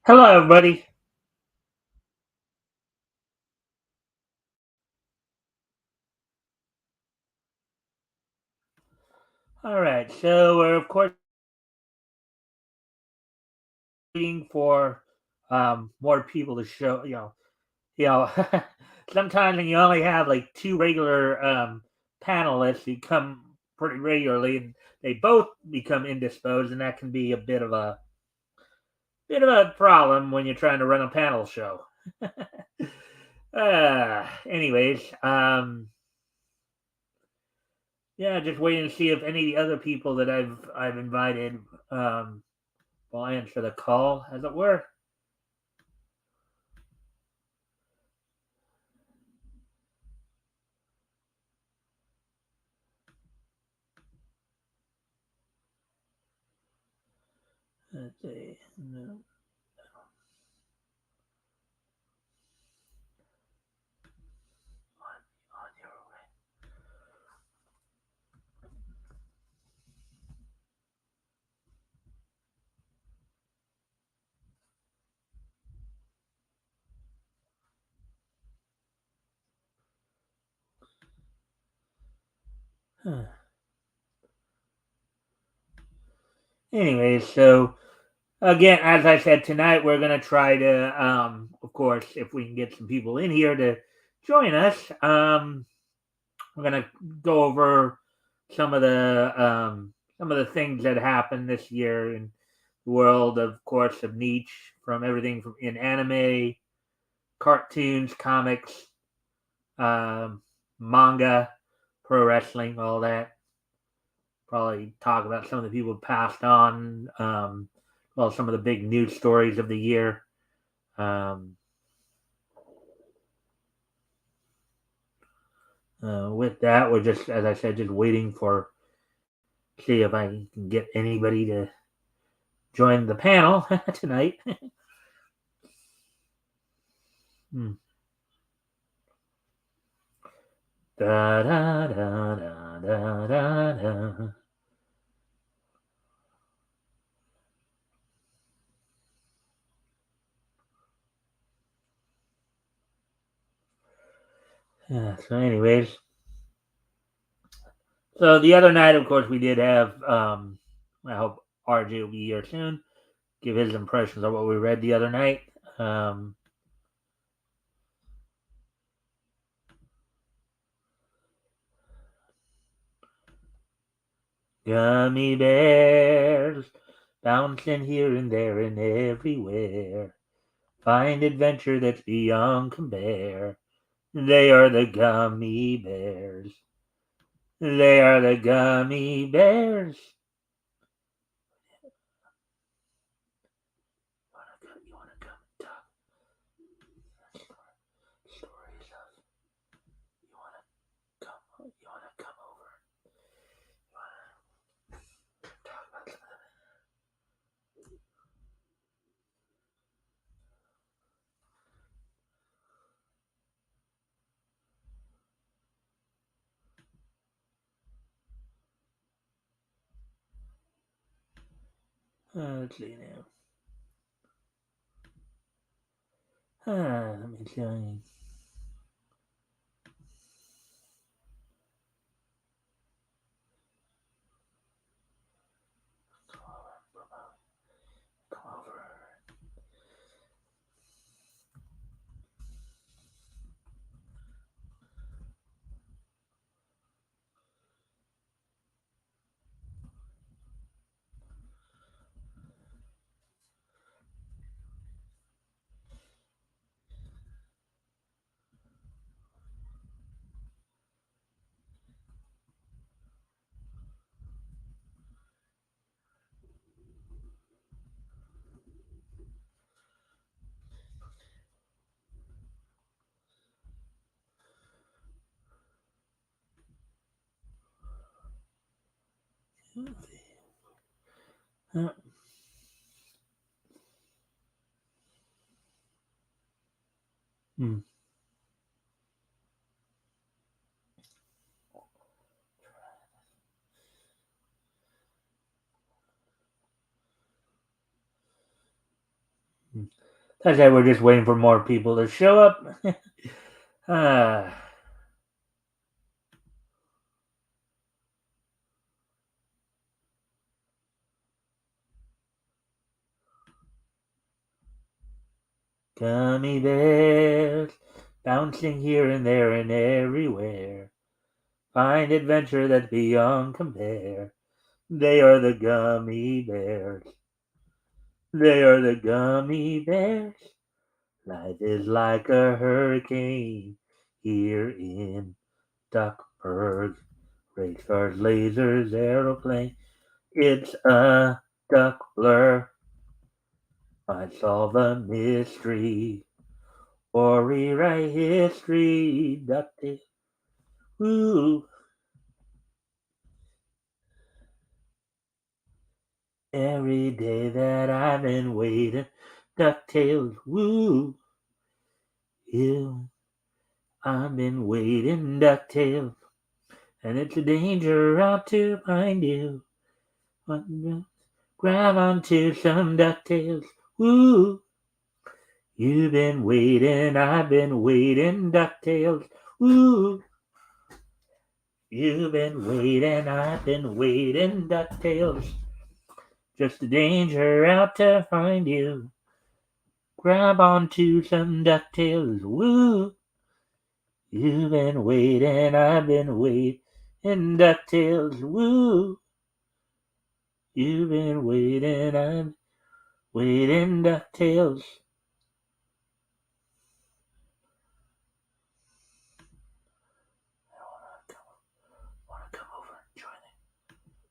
Hello, everybody. All right, so we're of course waiting for more people to show. You know, sometimes when you only have like two regular panelists who come pretty regularly, and they both become indisposed, and that can be a bit of a problem when you're trying to run a panel show. Anyways, yeah, just waiting to see if any of the other people that I've invited um, will answer the call, as it were. Let's see. No, on your way. Huh. Anyways, so again, as I said tonight, we're gonna try to, of course, if we can get some people in here to join us, we're gonna go over some of the things that happened this year in the world, of course, of niche, from everything from in anime, cartoons, comics, um, manga, pro wrestling, all that. Probably talk about some of the people who passed on. Well, some of the big news stories of the year. Um, with that, we're just, as I said, just waiting for see if I can get anybody to join the panel tonight. Hmm. Da da da da da da da. So, anyways, so the other night, of course, we did have. I hope RJ will be here soon. Give his impressions of what we read the other night. Um, Gummy bears, bouncing here and there and everywhere. Find adventure that's beyond compare. They are the gummy bears. They are the gummy bears. You wanna come and talk stories of? You wanna come? You wanna come over? You wanna talk about some let's see now. Let me tell you. Come over. Come over. Uh, hmm. That's why we're just waiting for more people to show up. uh, Gummy bears bouncing here and there and everywhere. Find adventure that's beyond compare. They are the gummy bears. They are the gummy bears. Life is like a hurricane here in Duckburg. Race cars, lasers, aeroplane. It's a duck blur. I solve a mystery or rewrite history. DuckTales. Woo. Every day that I've been waiting. DuckTales. Woo. You. I've been waiting. DuckTales. And it's a danger out to find you. Grab onto some DuckTales. Woo! You've been waiting, I've been waiting, DuckTales. Woo! You've been waiting, I've been waiting, DuckTales. Just a danger out to find you. Grab onto some DuckTales. Woo! You've been waiting, I've been waiting, DuckTales. Woo! You've been waiting, I'm waiting, DuckTales. Wanna come over and join it?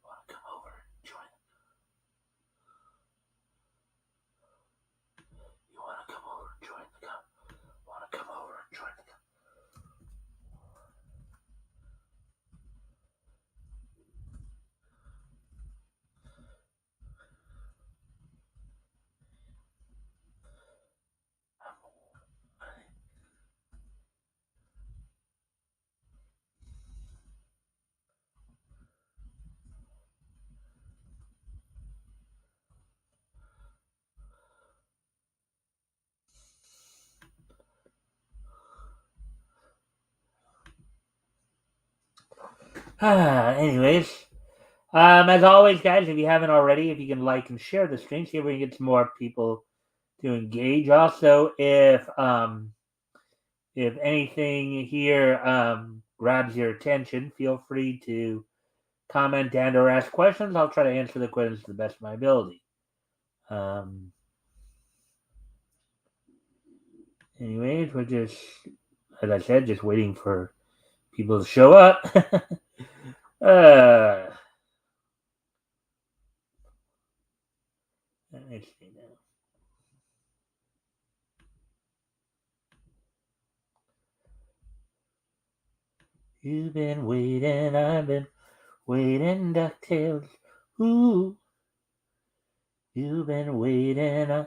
Wanna come over and join it? You wanna come over and join the come? Wanna come over and join the come? Anyways, as always, guys, if you haven't already, if you can like and share the stream, see if we can get some more people to engage. Also, if anything here grabs your attention, feel free to comment and or ask questions. I'll try to answer the questions to the best of my ability. Um, Anyways, we're just, as I said, just waiting for people to show up. uh, Let me see now. You've been waiting, I've been waiting, DuckTales. Ooh, you've been waiting.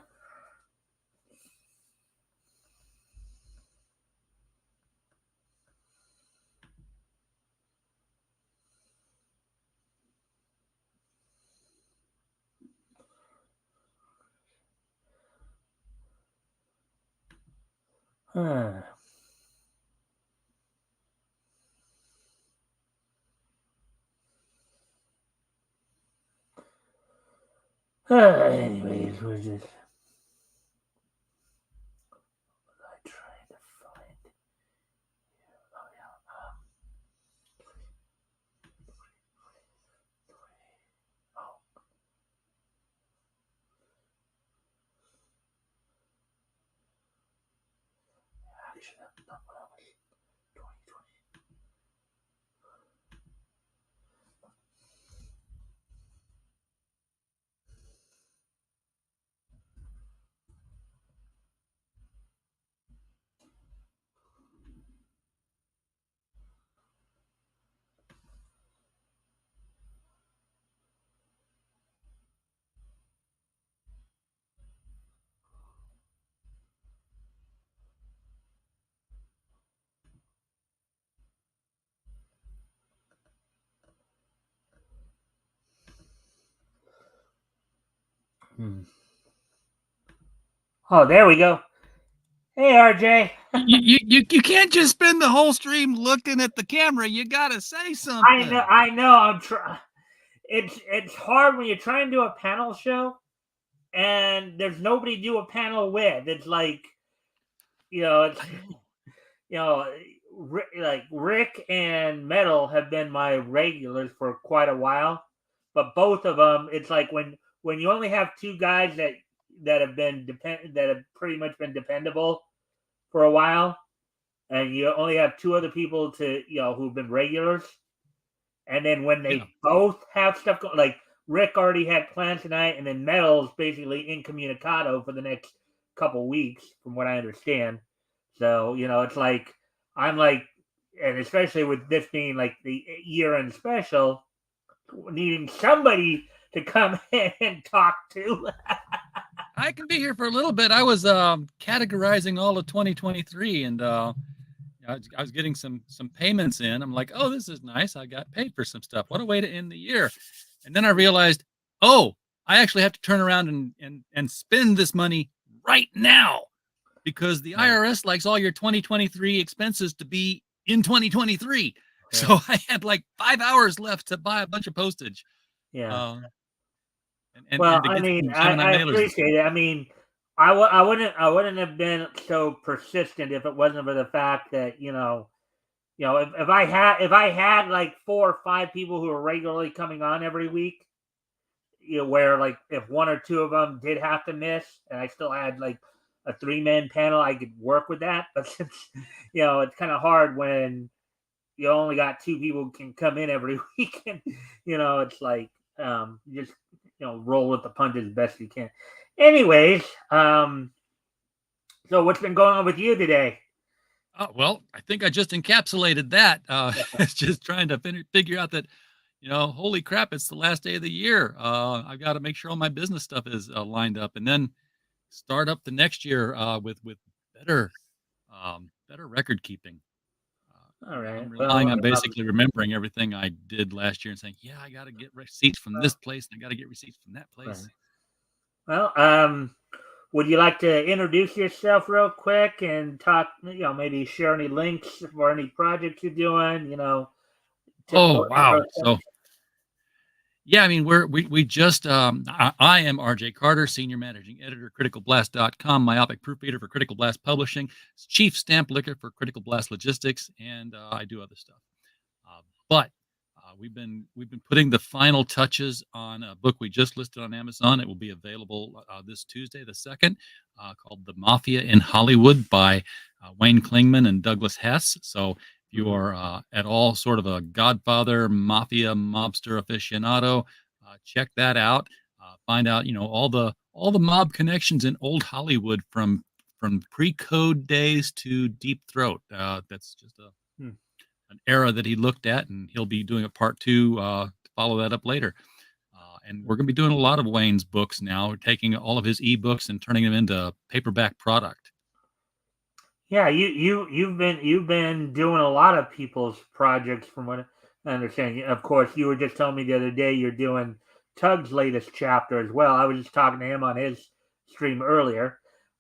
Huh. Anyways, we're just trying to find. Oh yeah. Oh, actually, that's not what I was. 2020. Oh, there we go. Hey, RJ. You can't just spend the whole stream looking at the camera. You gotta say I know. something. I know. I'm trying. It's hard when you're trying to do a panel show and there's nobody to do a panel with. It's like it's I know. like Rick and Metal have been my regulars for quite a while, but both of them, it's like when you only have two guys that have been that have pretty much been dependable for a while, and you only have two other people to who've been regulars, and then when Yeah. they both have stuff going, like Rick already had plans tonight, and then Metal's basically incommunicado for the next couple weeks, from what I understand. So it's like I'm like, and especially with this being like the year-end special, needing somebody to come in and talk to. I can be here for a little bit. I was categorizing all of 2023, and I was getting some payments in. I'm like, oh, this is nice. I got paid for some stuff. What a way to end the year! And then I realized, oh, I actually have to turn around and spend this money right now because the Yeah. IRS likes all your 2023 expenses to be in 2023. Yeah. So I had like 5 hours left to buy a bunch of postage. Yeah. Um, Well, and to I get mean, some I, Gemini I mailers this appreciate week. it. I mean, I wouldn't have been so persistent if it wasn't for the fact that if I had like 4 or 5 people who are regularly coming on every week, where like if one or two of them did have to miss, and I still had like a 3-man panel, I could work with that. But since it's kind of hard when you only got 2 people who can come in every week, and it's like just roll with the punches as best you can. Anyways, so what's been going on with you today? Oh, well, I think I just encapsulated that. It's just trying to figure out that, holy crap, it's the last day of the year. I've got to make sure all my business stuff is lined up, and then start up the next year with better better record keeping. All right. I'm relying Well, on basically remembering everything I did last year and saying, yeah, I got to get receipts from this place, and I got to get receipts from that right. place. Well, would you like to introduce yourself real quick and talk? Maybe share any links for any projects you're doing. Oh, Typical wow. intro stuff. So yeah, I mean, we just I am RJ Carter, senior managing editor, criticalblast.com, myopic proofreader for Critical Blast Publishing, chief stamp licker for Critical Blast Logistics, and I do other stuff. But we've been putting the final touches on a book we just listed on Amazon. It will be available this Tuesday, the 2nd, called "The Mafia in Hollywood" by Wayne Klingman and Douglas Hess. So if you Mhm. are at all sort of a Godfather, mafia, mobster aficionado, check that out. Find out, all the mob connections in old Hollywood from pre-code days to Deep Throat. That's just Hmm. an era that he looked at, and he'll be doing a part 2 to follow that up later. And we're going to be doing a lot of Wayne's books now. We're taking all of his ebooks and turning them into paperback product. Yeah, you've been doing a lot of people's projects from what I understand. Of course, you were just telling me the other day you're doing Tug's latest chapter as well. I was just talking to him on his stream earlier.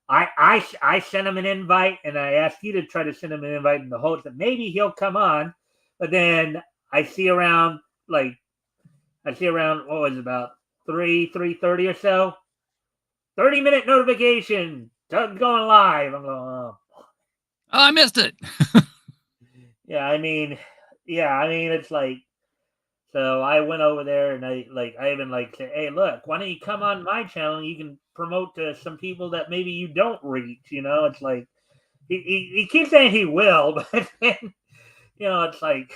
I sent him an invite, and I asked you to try to send him an invite in the hopes that maybe he'll come on. But then I see around like what was it, about 3:30 or so. 30-minute notification. Tug's going live. I'm going. Oh. Oh, I missed it. Yeah, it's like, so I went over there and I even like said, hey, look, why don't you come on my channel and you can promote to some people that maybe you don't reach. It's like he keeps saying he will, but then, it's like,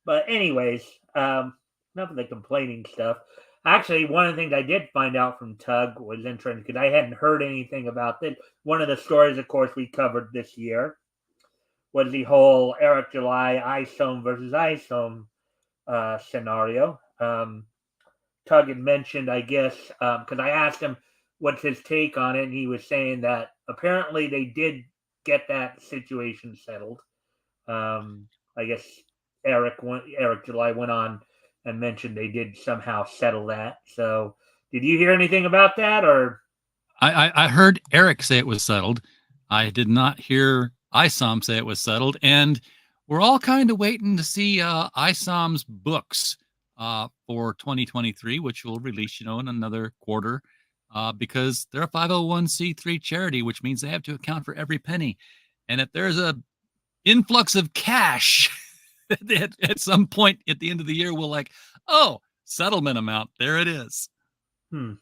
but anyways, enough of the complaining stuff. Actually, one of the things I did find out from Tug was interesting because I hadn't heard anything about this. One of the stories, of course, we covered this year was the whole Eric July ISOM versus ISOM scenario. Tug had mentioned, I guess, because I asked him what's his take on it, and he was saying that apparently they did get that situation settled. I guess Eric July went on and mentioned they did somehow settle that. So, did you hear anything about that, or? I heard Eric say it was settled. I did not hear ISOM say it was settled, and we're all kind of waiting to see ISOM's books for 2023, which will release, in another quarter, because they're a 501c3 charity, which means they have to account for every penny. And if there's a influx of cash at some point at the end of the year, we'll oh, settlement amount, there it is. Hmm.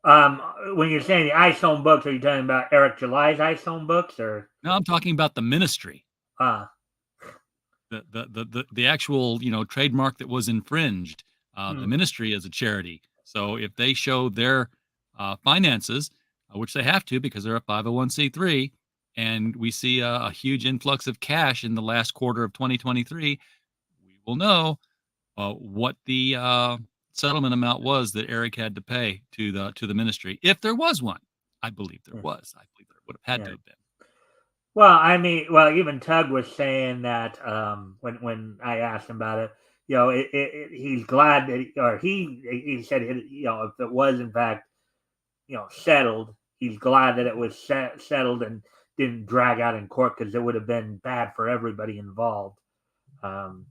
When you're saying the ISOM books, are you talking about Eric July's ISOM books, or? No, I'm talking about the ministry. Uh, The actual trademark that was infringed. The hmm. ministry is a charity, so if they show their finances, which they have to because they're a 501c3, and we see a huge influx of cash in the last quarter of 2023, we will know what the settlement amount was that Eric had to pay to the ministry, if there was one. I believe there Yeah. was. I believe there would have had to Yeah. have been. Well, I mean, even Tug was saying that when I asked him about it, he's glad that he said if it was in fact settled, he's glad that it was settled and didn't drag out in court, because it would have been bad for everybody involved, um,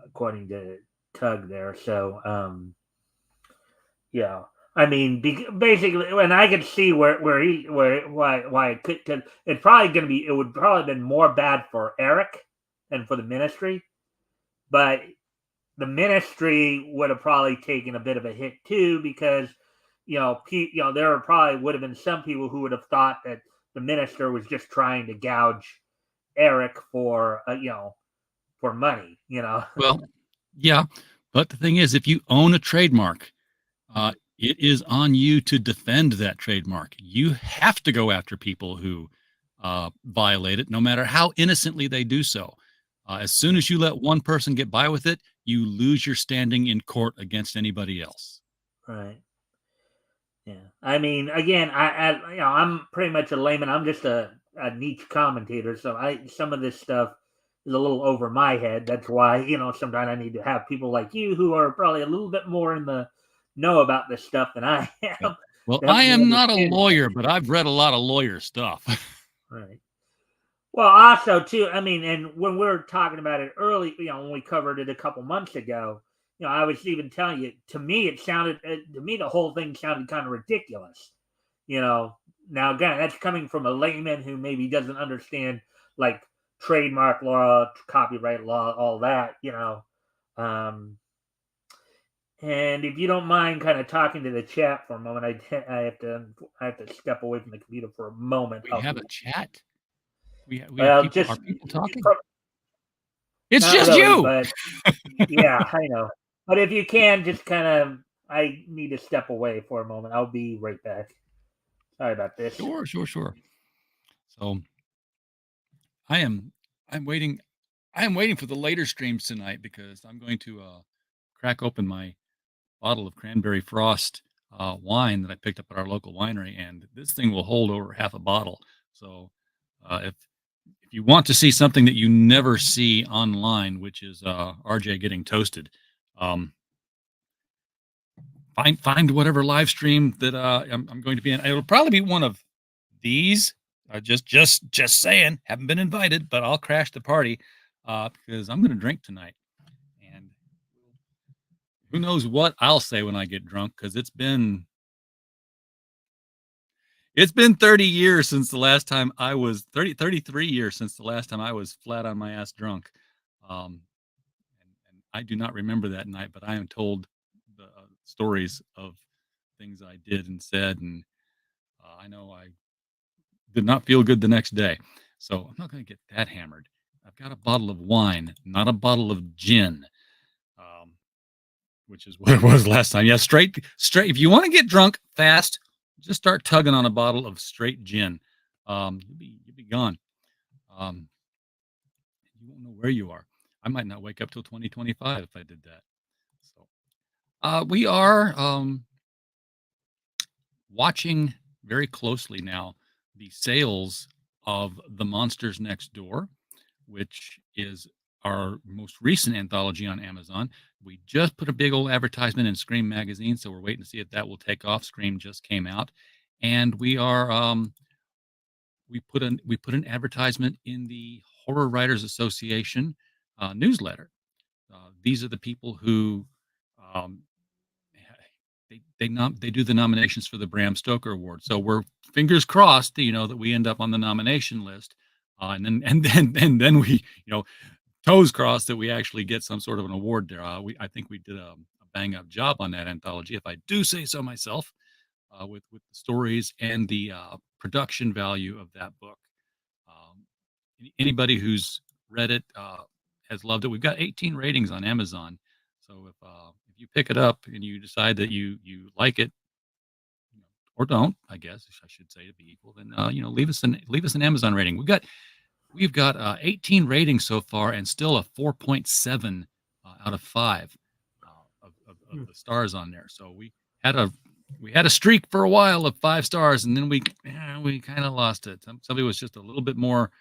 according to Tug there. So yeah. I mean, basically, and I could see why it could, cause it would probably have been more bad for Eric than for the ministry, but the ministry would have probably taken a bit of a hit too, because there probably would have been some people who would have thought that the minister was just trying to gouge Eric for for money. Well, yeah, but the thing is, if you own a trademark, it is on you to defend that trademark. You have to go after people who violate it, no matter how innocently they do so. As soon as you let one person get by with it, you lose your standing in court against anybody else. Right. Yeah. I mean, again, I'm pretty much a layman. I'm just a niche commentator, so some of this stuff is a little over my head. That's why sometimes I need to have people like you who are probably a little bit more in the know about this stuff than I Yeah. am Well, to help I me am not a understand it. lawyer, but I've read a lot of lawyer stuff. Right. Well, also too, I mean, and when we were talking about it early, when we covered it a couple months ago, I was even telling you. To me, the whole thing sounded kind of ridiculous. Now again, that's coming from a layman who maybe doesn't understand like trademark law, copyright law, all that. Um, and if you don't mind, kind of talking to the chat for a moment, I have to step away from the computer for a moment. We have a chat. We have Well, people. Are just people talking? It's not just really, you. but yeah, I know. But if you can, just kind of, I need to step away for a moment. I'll be right back. Sorry about this. Sure, sure, sure. So I am I'm waiting I am waiting for the later streams tonight because I'm going to crack open my bottle of cranberry frost wine that I picked up at our local winery, and this thing will hold over half a bottle. So if you want to see something that you never see online, which is RJ getting toasted, um, find whatever live stream that I'm going to be in. It'll probably be one of these. Just saying, haven't been invited, but I'll crash the party because I'm going to drink tonight, and who knows what I'll say when I get drunk, because it's been 30 years since the last time I was 33 years since the last time I was flat on my ass drunk. And I do not remember that night, but I am told the stories of things I did and said, and I know I did not feel good the next day. So I'm not going to get that hammered. I've got a bottle of wine, not a bottle of gin, um, which is what it was last time. Yeah, straight. If you want to get drunk fast, just start tugging on a bottle of straight gin. You'll be gone. Um, you won't know where you are. I might not wake up till 2025 if I did that. So we are watching very closely now the sales of The Monsters Next Door, which is our most recent anthology on Amazon. We just put a big old advertisement in Scream magazine, so we're waiting to see if that will take off. Scream just came out, and we put an advertisement in the Horror Writers Association newsletter. These are the people who um, they do the nominations for the Bram Stoker Award. So we're fingers crossed, that we end up on the nomination list, and then we, toes crossed that we actually get some sort of an award there. I think we did a bang up job on that anthology, if I do say so myself, with the stories and the production value of that book. Um, Anybody who's read it has loved it. We've got 18 ratings on Amazon, so if you pick it up and you decide that you like it, or don't, I guess I should say to be equal, then leave us an Amazon rating. We've got 18 ratings so far, and still a 4.7 out of 5 of the stars on there. So had a streak for a while of 5 stars, and then we kind of lost it. Somebody was just a little bit more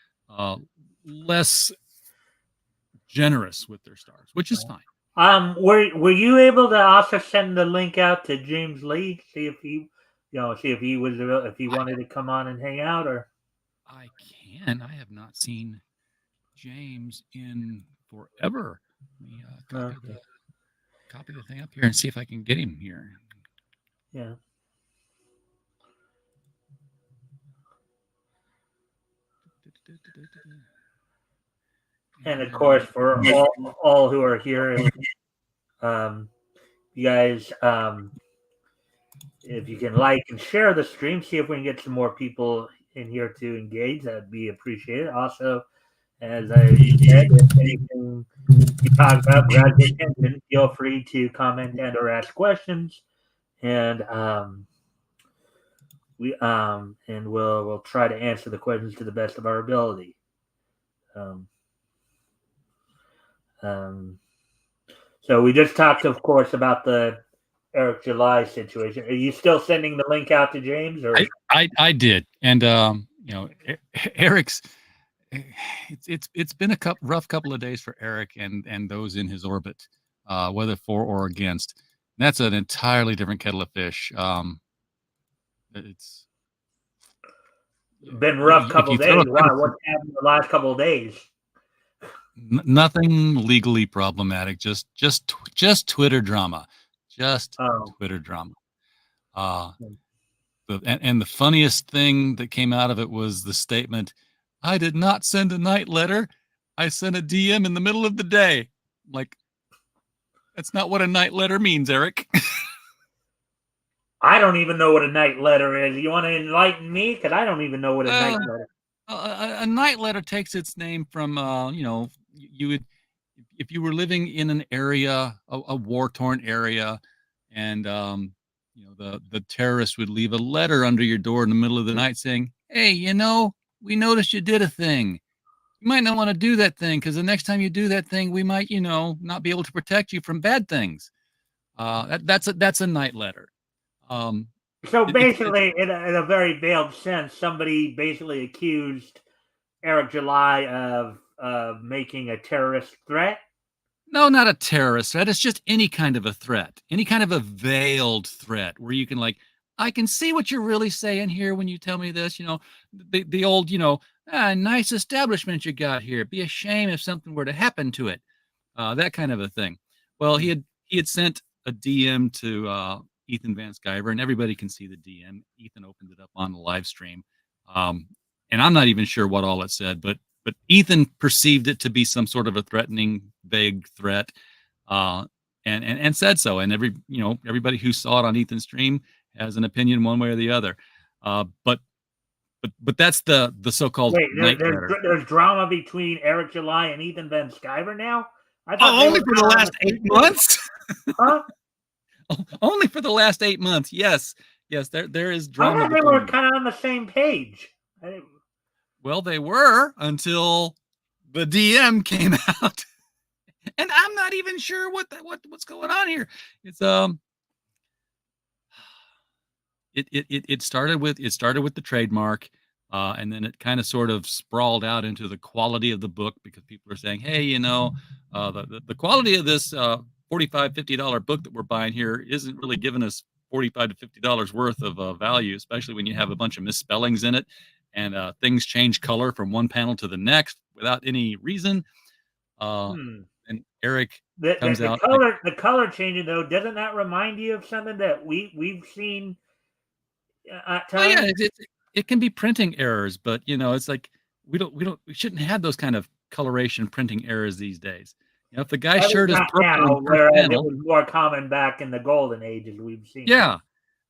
less generous with their stars, which is fine. Were you able to also send the link out to James Lee, see if he wanted to come on and hang out? Or I can. I have not seen James in forever. Let me copy the thing up here and see if I can get him here. Yeah. And of course, for all who are here, you guys, if you can like and share the stream, see if we can get some more people in here to engage. That'd be appreciated. Also, as I said, if anything you talk about grabs your attention, feel free to comment and or ask questions, and we'll try to answer the questions to the best of our ability. So we just talked, of course, about the Eric July situation. Are you still sending the link out to James? Or I did, and Eric's. It's been a rough couple of days for Eric and those in his orbit, whether for or against. That's an entirely different kettle of fish. It's been rough couple of days. Wow, what's happened the last couple of days? Nothing legally problematic. Just Twitter drama. Twitter drama. And the funniest thing that came out of it was the statement, "I did not send a night letter. I sent a DM in the middle of the day." Like, that's not what a night letter means, Eric. I don't even know what a night letter is. You want to enlighten me? Because I don't even know what a night letter. A night letter takes its name from, you would, if you were living in an area, a war-torn area, and the terrorists would leave a letter under your door in the middle of the night saying, "Hey, we noticed you did a thing. You might not want to do that thing, because the next time you do that thing, we might, not be able to protect you from bad things." That's a night letter. So basically, in a very veiled sense, somebody basically accused Eric July of making a terrorist threat. No, not a terrorist threat. It's just any kind of a threat, any kind of a veiled threat where you can, like, I can see what you're really saying here when you tell me this. The old, nice establishment you got here. It'd be a shame if something were to happen to it. That kind of a thing. Well, he had sent a DM to Ethan Van Sciver, and everybody can see the DM. Ethan opened it up on the live stream, and I'm not even sure what all it said, but Ethan perceived it to be some sort of a threatening, vague threat, and said so. And everybody who saw it on Ethan's stream has an opinion one way or the other. But that's the so-called night letter. There's drama between Eric July and Ethan Van Sciver now. I thought only for the last 8 months. Huh? Only for the last 8 months. Yes, there is drama. I thought they were kind of on the same page. Well, they were until the DM came out, and I'm not even sure what's going on here. It's it started with the trademark. And then it kind of sort of sprawled out into the quality of the book because people are saying, hey, the quality of this $45, $50 book that we're buying here isn't really giving us $45 to $50 worth of value, especially when you have a bunch of misspellings in it and things change color from one panel to the next without any reason. Hmm. And Eric The, comes the out like, color the color changing though, doesn't that remind you of something that we've seen at well, yeah, times? it can be printing errors, but it's like we shouldn't have those kind of coloration printing errors these days. If the guy's At least shirt is not purple in now, the first whereas it panel, was more common back in the golden ages we've seen. yeah.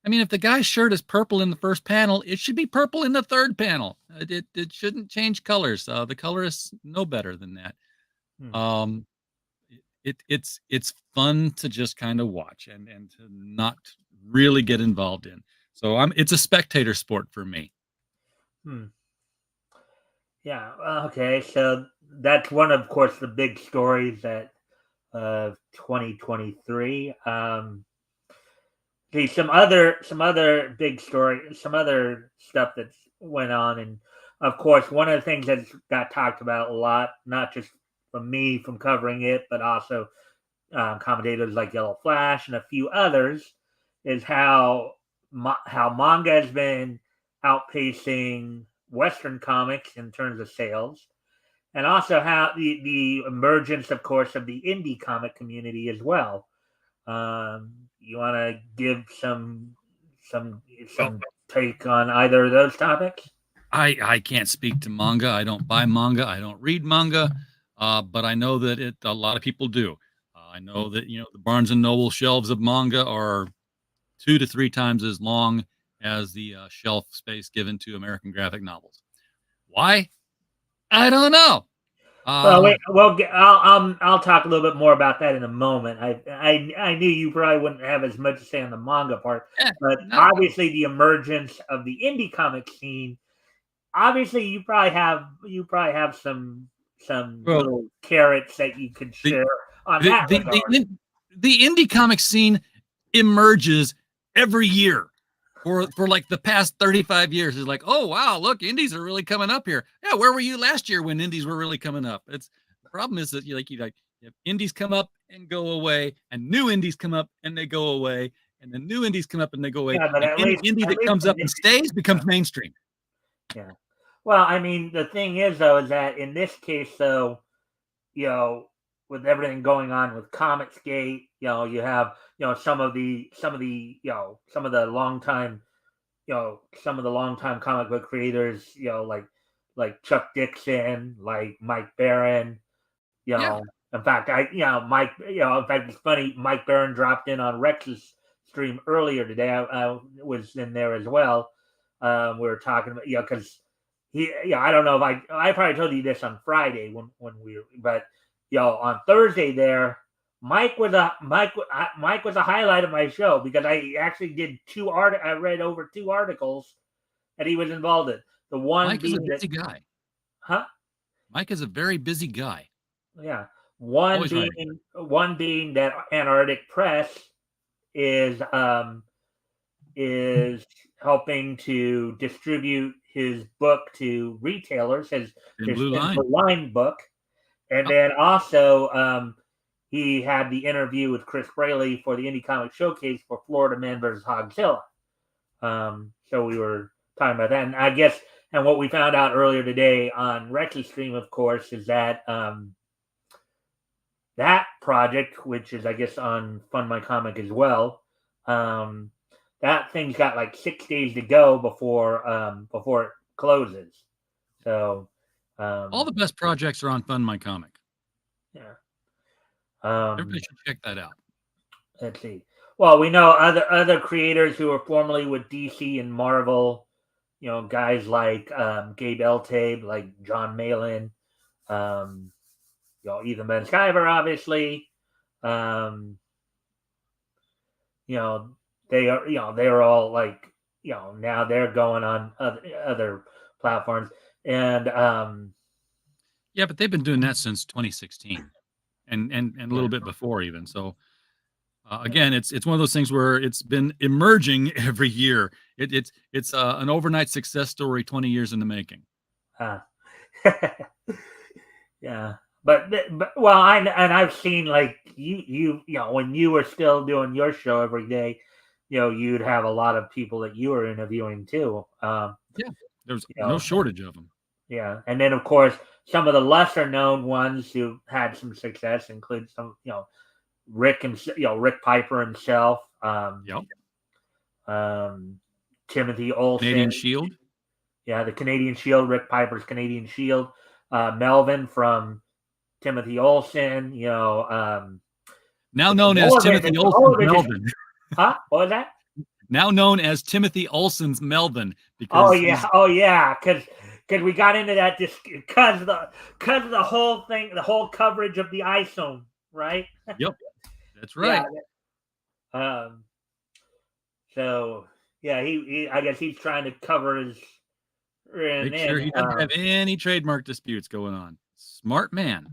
I mean, if the guy's shirt is purple in the first panel, it should be purple in the third panel. It shouldn't change colors. The colorists know better than that. Hmm. Um, it's fun to just kind of watch and to not really get involved in. So it's a spectator sport for me. Hmm. Yeah. Okay. So that's one, of course, the big stories that 2023. See some other big story, some other stuff that's went on, and of course, one of the things that got talked about a lot, not just from me from covering it, but also commentators like Yellow Flash and a few others, is how manga has been outpacing Western comics in terms of sales, and also how the emergence, of course, of the indie comic community as well. You want to give some Well, some take on either of those topics? I can't speak to manga. I don't buy manga. I don't read manga. But I know that a lot of people do. I know that the Barnes and Noble shelves of manga are 2 to 3 times as long as the shelf space given to American graphic novels. Why? I don't know. Well, wait. Um, Well, I'll talk a little bit more about that in a moment. I knew you probably wouldn't have as much to say on the manga part, but no. obviously the emergence of the indie comic scene. Obviously, you probably have some Well, little carrots that you could the share on the that the the, regard. in, the indie comic scene emerges every year for like the past 35 years. It's like, oh wow, look, indies are really coming up here. Yeah, where were you last year when indies were really coming up? It's the problem is that you have indies come up and go away, and new indies come up and they go away, and then new indies come up and they go away, Yeah, but and at any least indie at that least comes up and stays becomes mainstream. yeah. Well, I mean, the thing is though, is that in this case, though, you know, with everything going on with Comicsgate, you have, some of the, some of the longtime comic book creators, like Chuck Dixon, like Mike Barron, Yeah, in fact, Mike, in fact, it's funny. Mike Barron dropped in on Rex's stream earlier today. I was in there as well. We were talking about, because I don't know if I probably told you this on Friday when we were, but on Thursday there, Mike was a highlight of my show because I actually did I read over 2 articles that he was involved in. The one Mike is a being that, busy guy. huh? Mike is a very busy guy. Yeah. One Always writing. being one being that Antarctic Press is is helping to distribute his book to retailers, In his Blue Thin Line. Blue Line book, and Yep. then also he had the interview with Chris Braley for the Indie Comic Showcase for Florida Man vs. Hogzilla. So we were talking about that, and I guess, and what we found out earlier today on Rex's stream, of course, is that that project, which is I guess on Fund My Comic as well, um, that thing's got like 6 days to go before it closes. So All um, the best projects are on Fund My Comic. yeah. Everybody Um, should check that out. let's see. Well, we know other creators who were formerly with DC and Marvel. Guys like Gabe Eltabe, like John Malin, um, Ethan Ben Skyver, obviously. Um, you know, they're all like, now they're going on other platforms. And Yeah, but they've been doing that since 2016 and a yeah, little bit before even. So Again, it's one of those things where it's been emerging every year. It's an overnight success story, 20 years in the making. Uh, yeah, but well, I've seen like you know when you were still doing your show every day, you know you'd have a lot of people that you were interviewing too. Yeah, there's You no know, shortage of them. yeah, and then of course some of the lesser known ones who had some success include some Rick and Rick Piper himself, Yep. um, Timothy Olson, Canadian Shield, yeah, the Canadian Shield, Rick Piper's Canadian Shield, Melvin from Timothy Olson, now the known as Timothy Olson's Timolovich is, Melvin. huh? What was that? Now known as Timothy Olson's Melvin Oh because yeah, he's oh yeah, because we got into that just because the whole thing, the whole coverage of the ISOM, right? yep, that's Yeah. right. Um. So yeah, he I guess he's trying to cover his and Make sure then he doesn't have any trademark disputes going on. Smart man.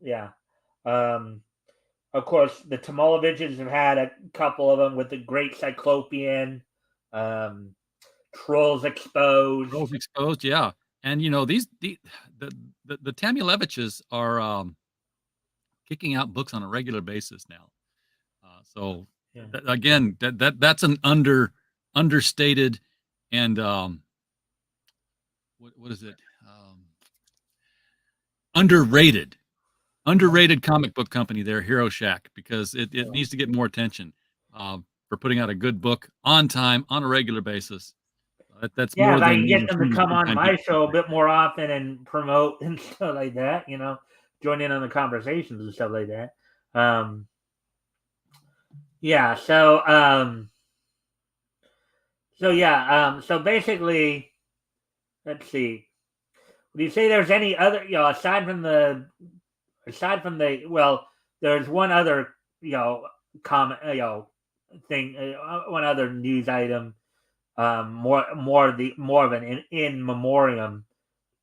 yeah. Um. Of course, the Timoloviches have had a couple of them with the Great Cyclopean, um, Trolls Exposed. Girls exposed, yeah. And the Tamuleviches are kicking out books on a regular basis now. So Yeah. again, that's an understated and what is it? Underrated underrated comic book company there, Hero Shack, because it needs to get more attention for putting out a good book on time on a regular basis. That's Yeah, more if I than can get them to some of the come big on time my people can show a say. bit more often and promote and stuff like that, join in on the conversations and stuff like that. Um, yeah, so basically, let's see. Do you say there's any other, well, there's one other, comment, thing, one other news item, more of an in memoriam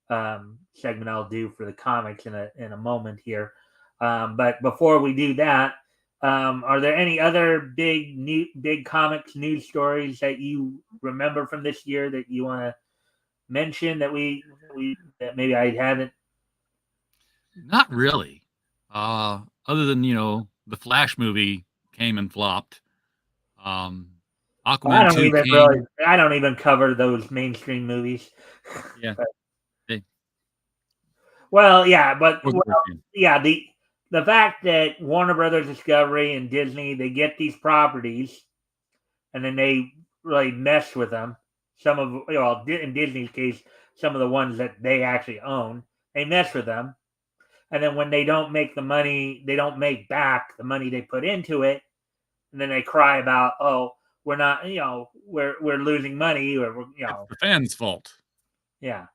segment I'll do for the comics in a moment here. But before we do that, are there any other big comics news stories that you remember from this year that you want to mention that that maybe I haven't? Not really. Other than the Flash movie came and flopped. Um, Aquaman 2 came. I don't even cover those mainstream movies. Yeah, they Well, yeah, wasn't working. yeah, the fact that Warner Brothers Discovery and Disney they get these properties and then they really mess with them. Some of in Disney's case, some of the ones that they actually own, they mess with them, and then when they don't make the money, they don't make back the money they put into it, and then they cry about, oh, we're not, we're losing money, or It's the fans' fault. yeah,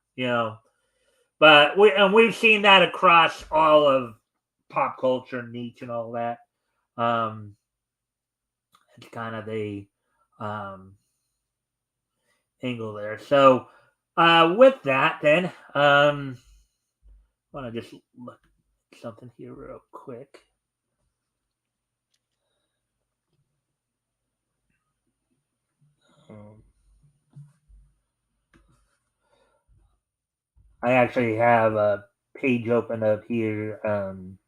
but we've seen that across all of pop culture, niche, and all that. Um, it's kind of the um, angle there. So, with that, then, I want to just look at something here real quick. Um, I actually have a page open up here. Um,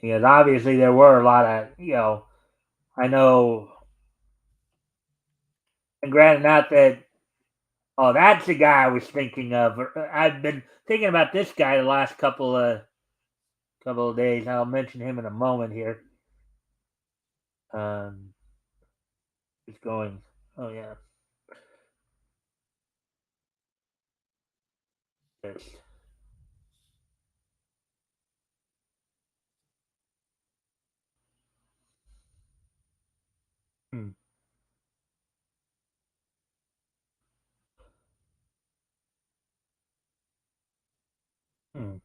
because obviously there were a lot of, I know, and granted, not that, oh, that's the guy I was thinking of. I've been thinking about this guy the last couple of days. I'll mention him in a moment here. Um, he's going. Oh yeah, this. Hmm. Hmm.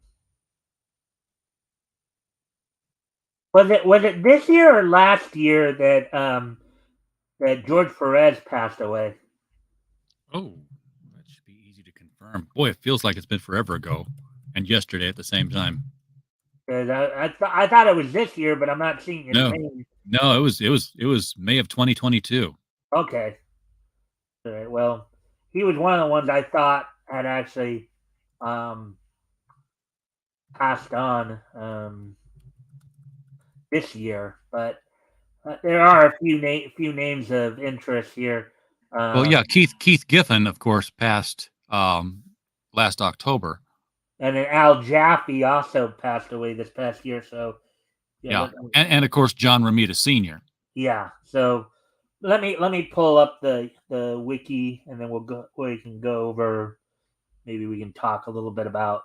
Was it this year or last year that George Perez passed away? Oh, that should be easy to confirm. Boy, it feels like it's been forever ago, and yesterday at the same time. 'Cause I thought it was this year, but I'm not seeing his No, name. no, it was May of 2022. Okay. All right. Well, he was one of the ones I thought had actually um, passed on this year, but there are a few names of interest here. Well, yeah, Um, Keith Giffen, of course, passed last October. and then Al Jaffe also passed away this past year. So yeah, Yeah, and of course John Romita Sr. yeah. So let me pull up the wiki, and then we can go over. Maybe we can talk a little bit about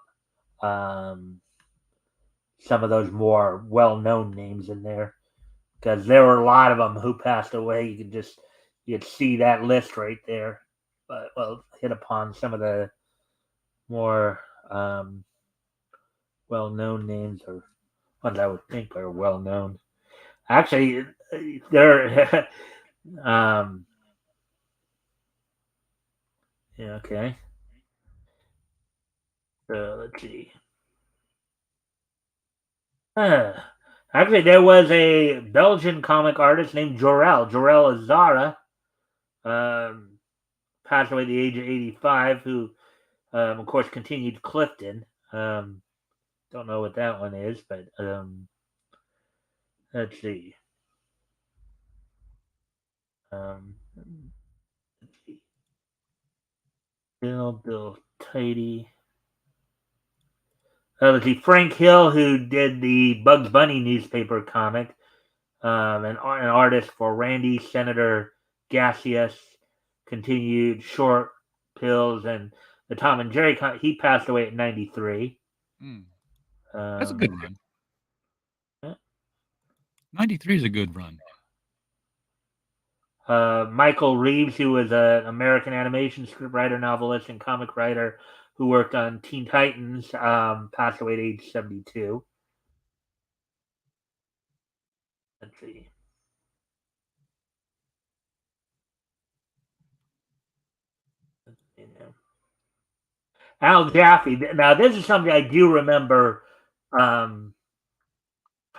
um, some of those more well-known names in there, because there were a lot of them who passed away. You could see that list right there. But we'll hit upon some of the more well-known names, or ones I would think are well-known. Actually, they're yeah, okay. So let's see. Uh, Actually, there was a Belgian comic artist named Jorel Azara, um, passed away at the age of 85, who, of course, continued Clifton. Don't know what that one is, but let's see. Let's see. Bill Tidy. Let's see. Frank Hill, who did the Bugs Bunny newspaper comic, an artist for Randy Senator Gaseous, continued Short Pills, and the Tom and Jerry. He passed away at 93. Mm, that's a Um, good run. 93 is a good run. Michael Reeves, who was an American animation scriptwriter, novelist, and comic writer who worked on Teen Titans, passed away at age 72. Let's see. You know. Al Jaffe. Now, this is something I do remember um,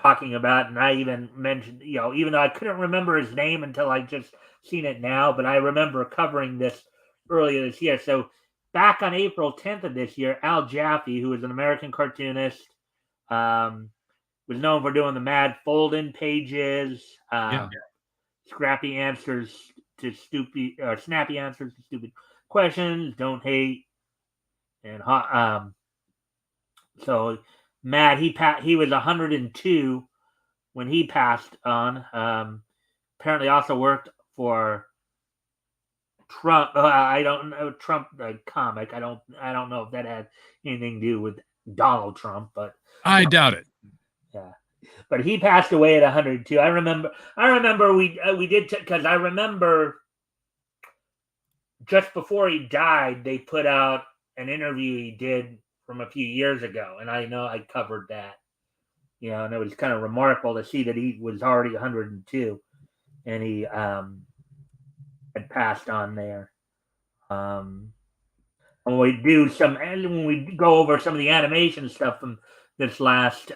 talking about, and I even mentioned, even though I couldn't remember his name until I just seen it now, but I remember covering this earlier this year. So back on April 10th of this year, Al Jaffe, who is an American cartoonist, um, was known for doing the Mad Fold-In pages, Yeah. scrappy answers to stupid, or snappy answers to stupid questions, don't hate, and so Matt, he was 102 when he passed on. Apparently, also worked for Trump. I don't know Trump the comic. I don't know if that had anything to do with Donald Trump, but I doubt it. yeah. But he passed away at 102. I remember. We did because I remember just before he died, they put out an interview he did from a few years ago, and I know I covered that. And it was kind of remarkable to see that he was already 102, and he had passed on there. When we go over some of the animation stuff from this last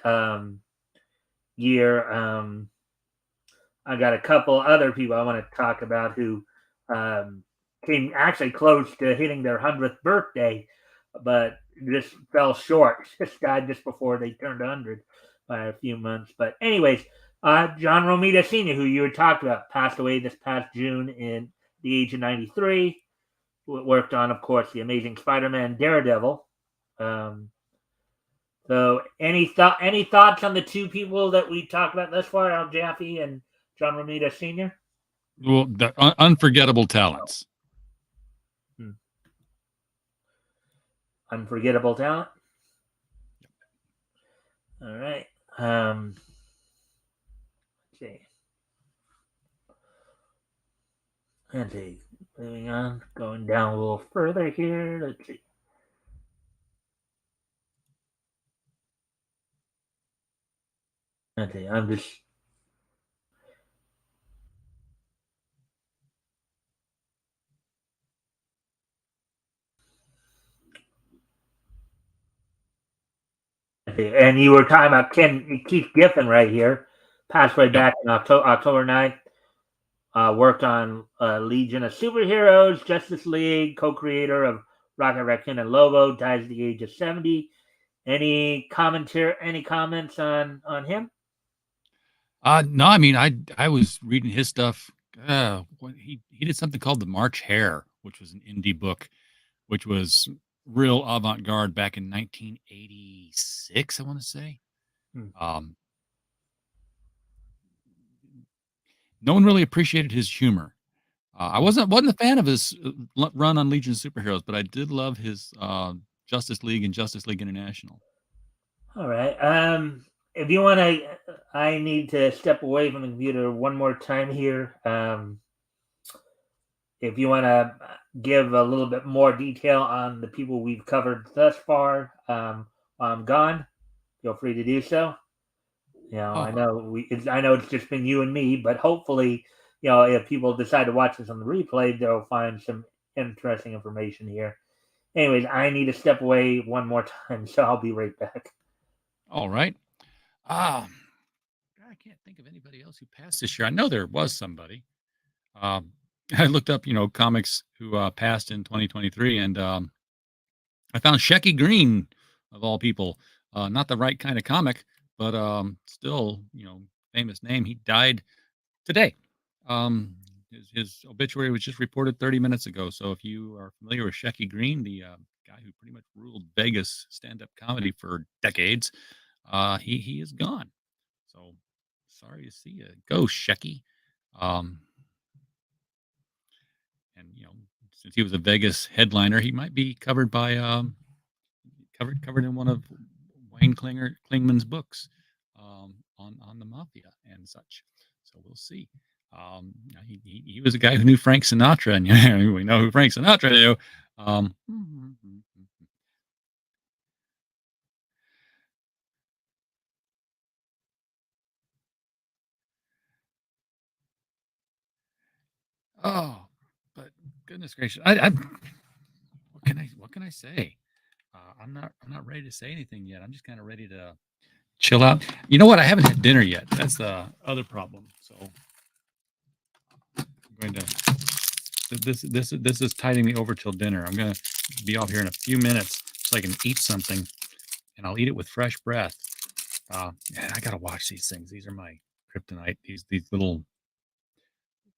year, I got a couple other people I want to talk about who came actually close to hitting their 100th birthday, but just fell short. Just died just before they turned 100 by a few months. But anyways, John Romita Sr., who you had talked about, passed away this past June in the age of 93. Worked on, of course, the Amazing Spider-Man, Daredevil. Um, so, any thoughts on the two people that we talked about thus far, Al Jaffe and John Romita Sr.? Well, the unforgettable talents. Unforgettable talent. All right. Let's see. Let's see. Moving on, going down a little further here. Let's see. Okay, I'm just. Okay, and you were talking about Keith Giffen right here, passed away Yep. back in October 9th. Worked on Legion of Superheroes, Justice League, co-creator of Rocket Raccoon and Lobo, dies at the age of 70. Any commentary? Any comments on him? No, I mean, I was reading his stuff. He did something called the March Hare, which was an indie book, which was real avant-garde back in 1986. I want to say. Hmm. Um, no one really appreciated his humor. I wasn't a fan of his run on Legion of Superheroes, but I did love his Justice League and Justice League International. All right. If you want to, I need to step away from the computer one more time here. If you want to give a little bit more detail on the people we've covered thus far, while I'm gone, feel free to do so. I Oh, know I know it's just been you and me, but hopefully, if people decide to watch this on the replay, they'll find some interesting information here. Anyways, I need to step away one more time, so I'll be right back. all right. Um, I can't think of anybody else who passed this year. I know there was somebody. Um, I looked up, comics who passed in 2023, and I found Shecky Green, of all people. Not the right kind of comic, but still, famous name. He died today. Um, his obituary was just reported 30 minutes ago. So if you are familiar with Shecky Green, the guy who pretty much ruled Vegas stand-up comedy for decades, he is gone. So sorry to see you go, Shecky. Um, and since he was a Vegas headliner, he might be covered by covered in one of Wayne Klingman's books on the mafia and such. So we'll see. He was a guy who knew Frank Sinatra, and we know who Frank Sinatra knew. Um, oh, but goodness gracious, what can I say? I'm not ready to say anything yet. I'm just kind of ready to chill out. You know what? I haven't had dinner yet. That's the other problem. So I'm going to this is tiding me over till dinner. I'm going to be off here in a few minutes so I can eat something, and I'll eat it with fresh breath. Man, I gotta watch these things. These are my kryptonite. These little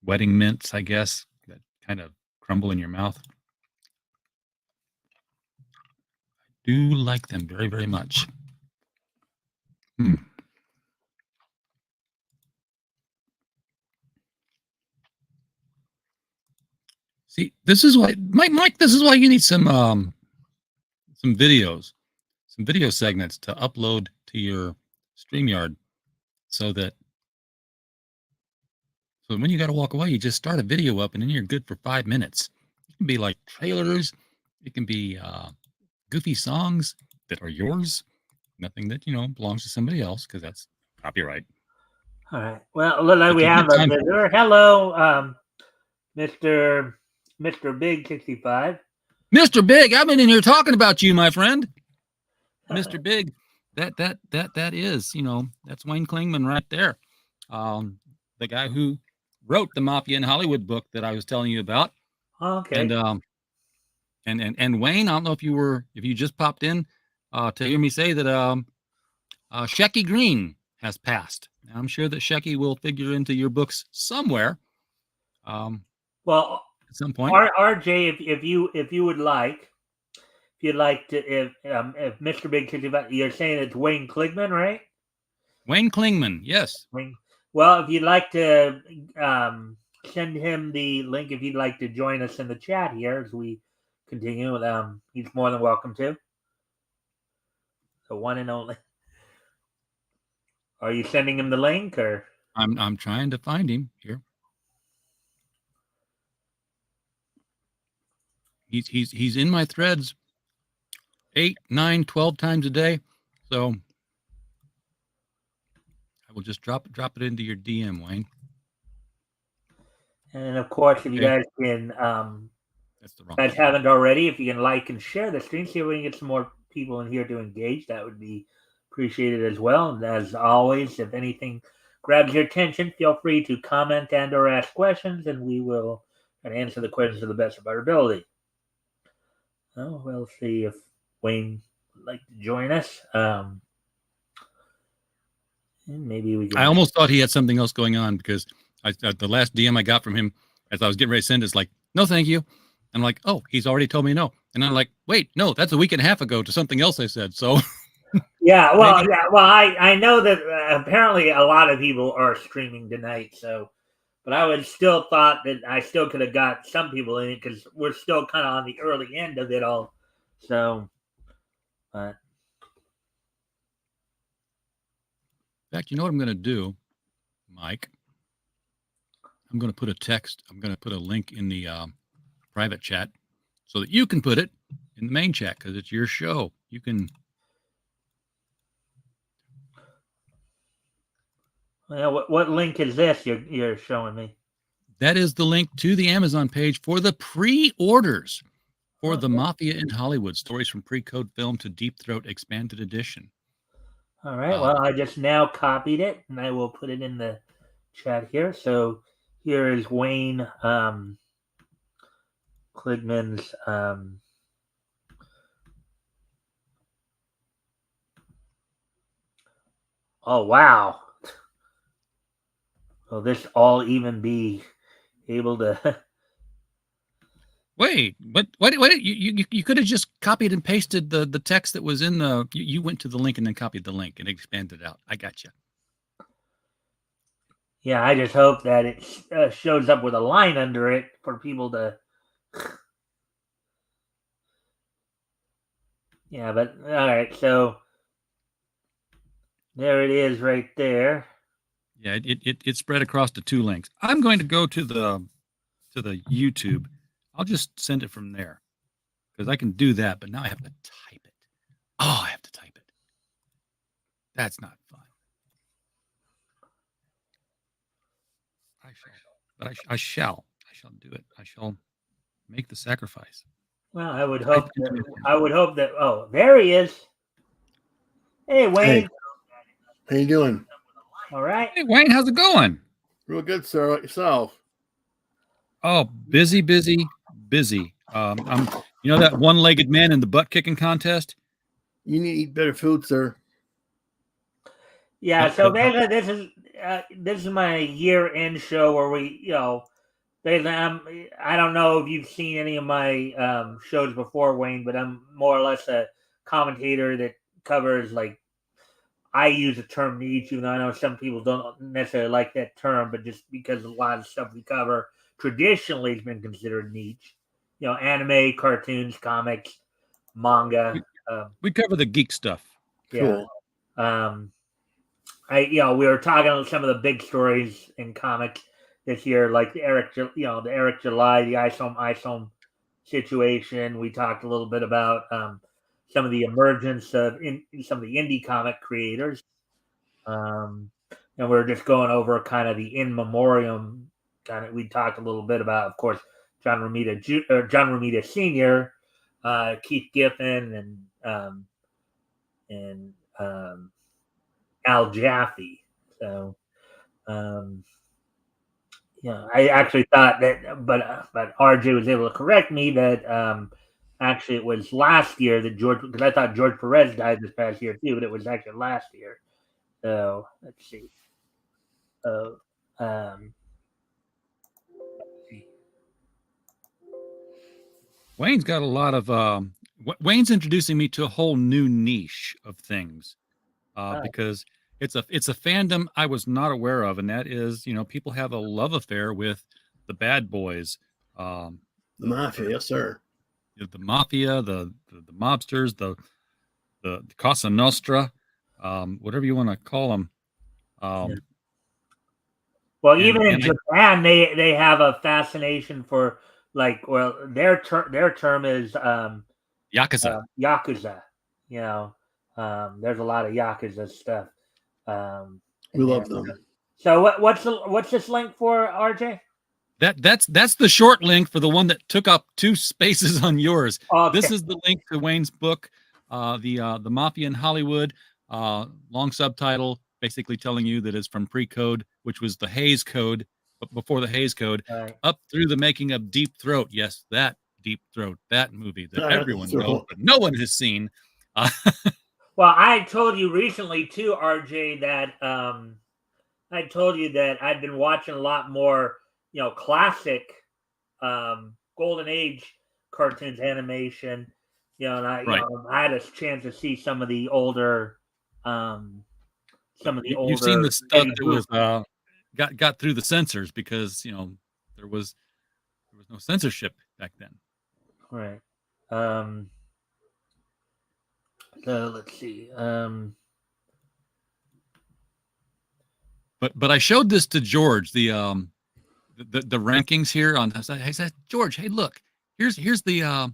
wedding mints, I guess, that kind of crumble in your mouth. Do like them very, very much. Hmm. See, this is why, Mike. This is why you need some videos, some video segments to upload to your StreamYard, so that when you got to walk away, you just start a video up, and then you're good for 5 minutes. It can be like trailers. It can be goofy songs that are yours. Nothing that belongs to somebody else, because that's copyright. All right. Well, look like If we you have get a time for it. visitor. Hello, Mister Big 65. Mr. Big, I've been in here talking about you, my friend. Mr. Big, that is, that's Wayne Klingman right there. The guy who wrote the Mafia in Hollywood book that I was telling you about. And Okay. and Wayne, I don't know if you just popped in to hear me say that Shecky Green has passed. I'm sure that Shecky will figure into your books somewhere Well, at some point. RJ, if you would like, if you'd like to, if Mister Big 65, you're saying it's Wayne Kligman, right? Wayne Klingman, yes. Wayne. Well, if you'd like to send him the link, if you'd like to join us in the chat here as we continue, he's more than welcome to. The one and only. Are you sending him the link or? I'm trying to find him here. He's in my threads 8, 9, 12 times a day. So Well, just drop it into your DM, Wayne. And of course, if you Okay. guys can, That's the wrong guys thing. haven't already, if you can like and share the stream, see if we can get some more people in here to engage. That would be appreciated as well. And as always, if anything grabs your attention, feel free to comment and/or ask questions, and we will answer the questions to the best of our ability. Well, we'll see if Wayne would like to join us. Maybe we can. I almost thought he had something else going on because the last DM I got from him as I was getting ready to send is like, no, thank you. I'm like, oh, he's already told me no. And I'm like, wait, no, that's a week and a half ago to something else I said. So yeah, well, I know that apparently a lot of people are streaming tonight, so. But I would still thought that I still could have got some people in it because we're still kind of on the early end of it all. So, but in fact, you know what I'm going to do, Mike? I'm going to put a text. I'm going to put a link in the private chat so that you can put it in the main chat because it's your show. You can. well, what link is this you're showing me? That is the link to the Amazon page for the pre-orders for The Mafia in Hollywood, Stories from Pre-Code Film to Deep Throat Expanded Edition. All right. Well, I just now copied it, and I will put it in the chat here. So here is Wayne Kligman's. Oh wow! Will this all even be able to? Wait, what? You could have just copied and pasted the text that was in the. You went to the link and then copied the link and expanded it out. I got you. Yeah, I just hope that it shows up with a line under it for people to. Yeah, but all right, so there it is, right there. Yeah, it spread across the two links. I'm going to go to the YouTube. I'll just send it from there because I can do that. But now I have to type it. Oh, I have to type it. That's not fun. I shall do it. I shall make the sacrifice. Well, I would hope that. Oh, there he is. Hey, Wayne. Hey, how you doing? All right. Hey, Wayne, how's it going? Real good, sir. Like yourself? Oh, busy. I'm, that one-legged man in the butt kicking contest. You need to eat better food, sir. Yeah. So basically, this is my year-end show where we, basically, I don't know if you've seen any of my shows before, Wayne, but I'm more or less a commentator that covers like. I use the term niche, even though I know some people don't necessarily like that term, but just because a lot of stuff we cover traditionally has been considered niche. Anime, cartoons, comics, manga. We cover the geek stuff. Cool. Yeah. We were talking about some of the big stories in comics this year, like the Eric July, the ISOM situation. We talked a little bit about some of the emergence of some of the indie comic creators. And we're just going over kind of the in memoriam we talked a little bit about, of course, John Romita Sr., Keith Giffen, and Al Jaffe. So, I actually thought that, but RJ was able to correct me that actually it was last year that because I thought George Perez died this past year too, but it was actually last year. So let's see. Wayne's got a lot of. Wayne's introducing me to a whole new niche of things, because it's a fandom I was not aware of, and that is, people have a love affair with the bad boys, the mafia, yes, sir. The mafia, the mobsters, the Cosa Nostra, whatever you want to call them. Well, even in Japan, they have a fascination for their term is Yakuza. Yakuza. There's a lot of Yakuza stuff. We love them. So what's this link for, RJ? That's the short link for the one that took up 2 spaces on yours. Okay. This is the link to Wayne's book, the Mafia in Hollywood, long subtitle, basically telling you that it's from pre-code, which was the Hays Code, but before the Hays Code, Right. up through the making of Deep Throat. Yes, that Deep Throat, that movie that everyone knows, but no one has seen. Well, I told you recently too, RJ, that I told you that I'd been watching a lot more, classic golden age cartoons, animation, and Right. I had a chance to see some of the older You've seen the stuff that was got through the censors because there was no censorship back then. Right. So let's see. But I showed this to George, the rankings here on. I said, George, hey, look, here's the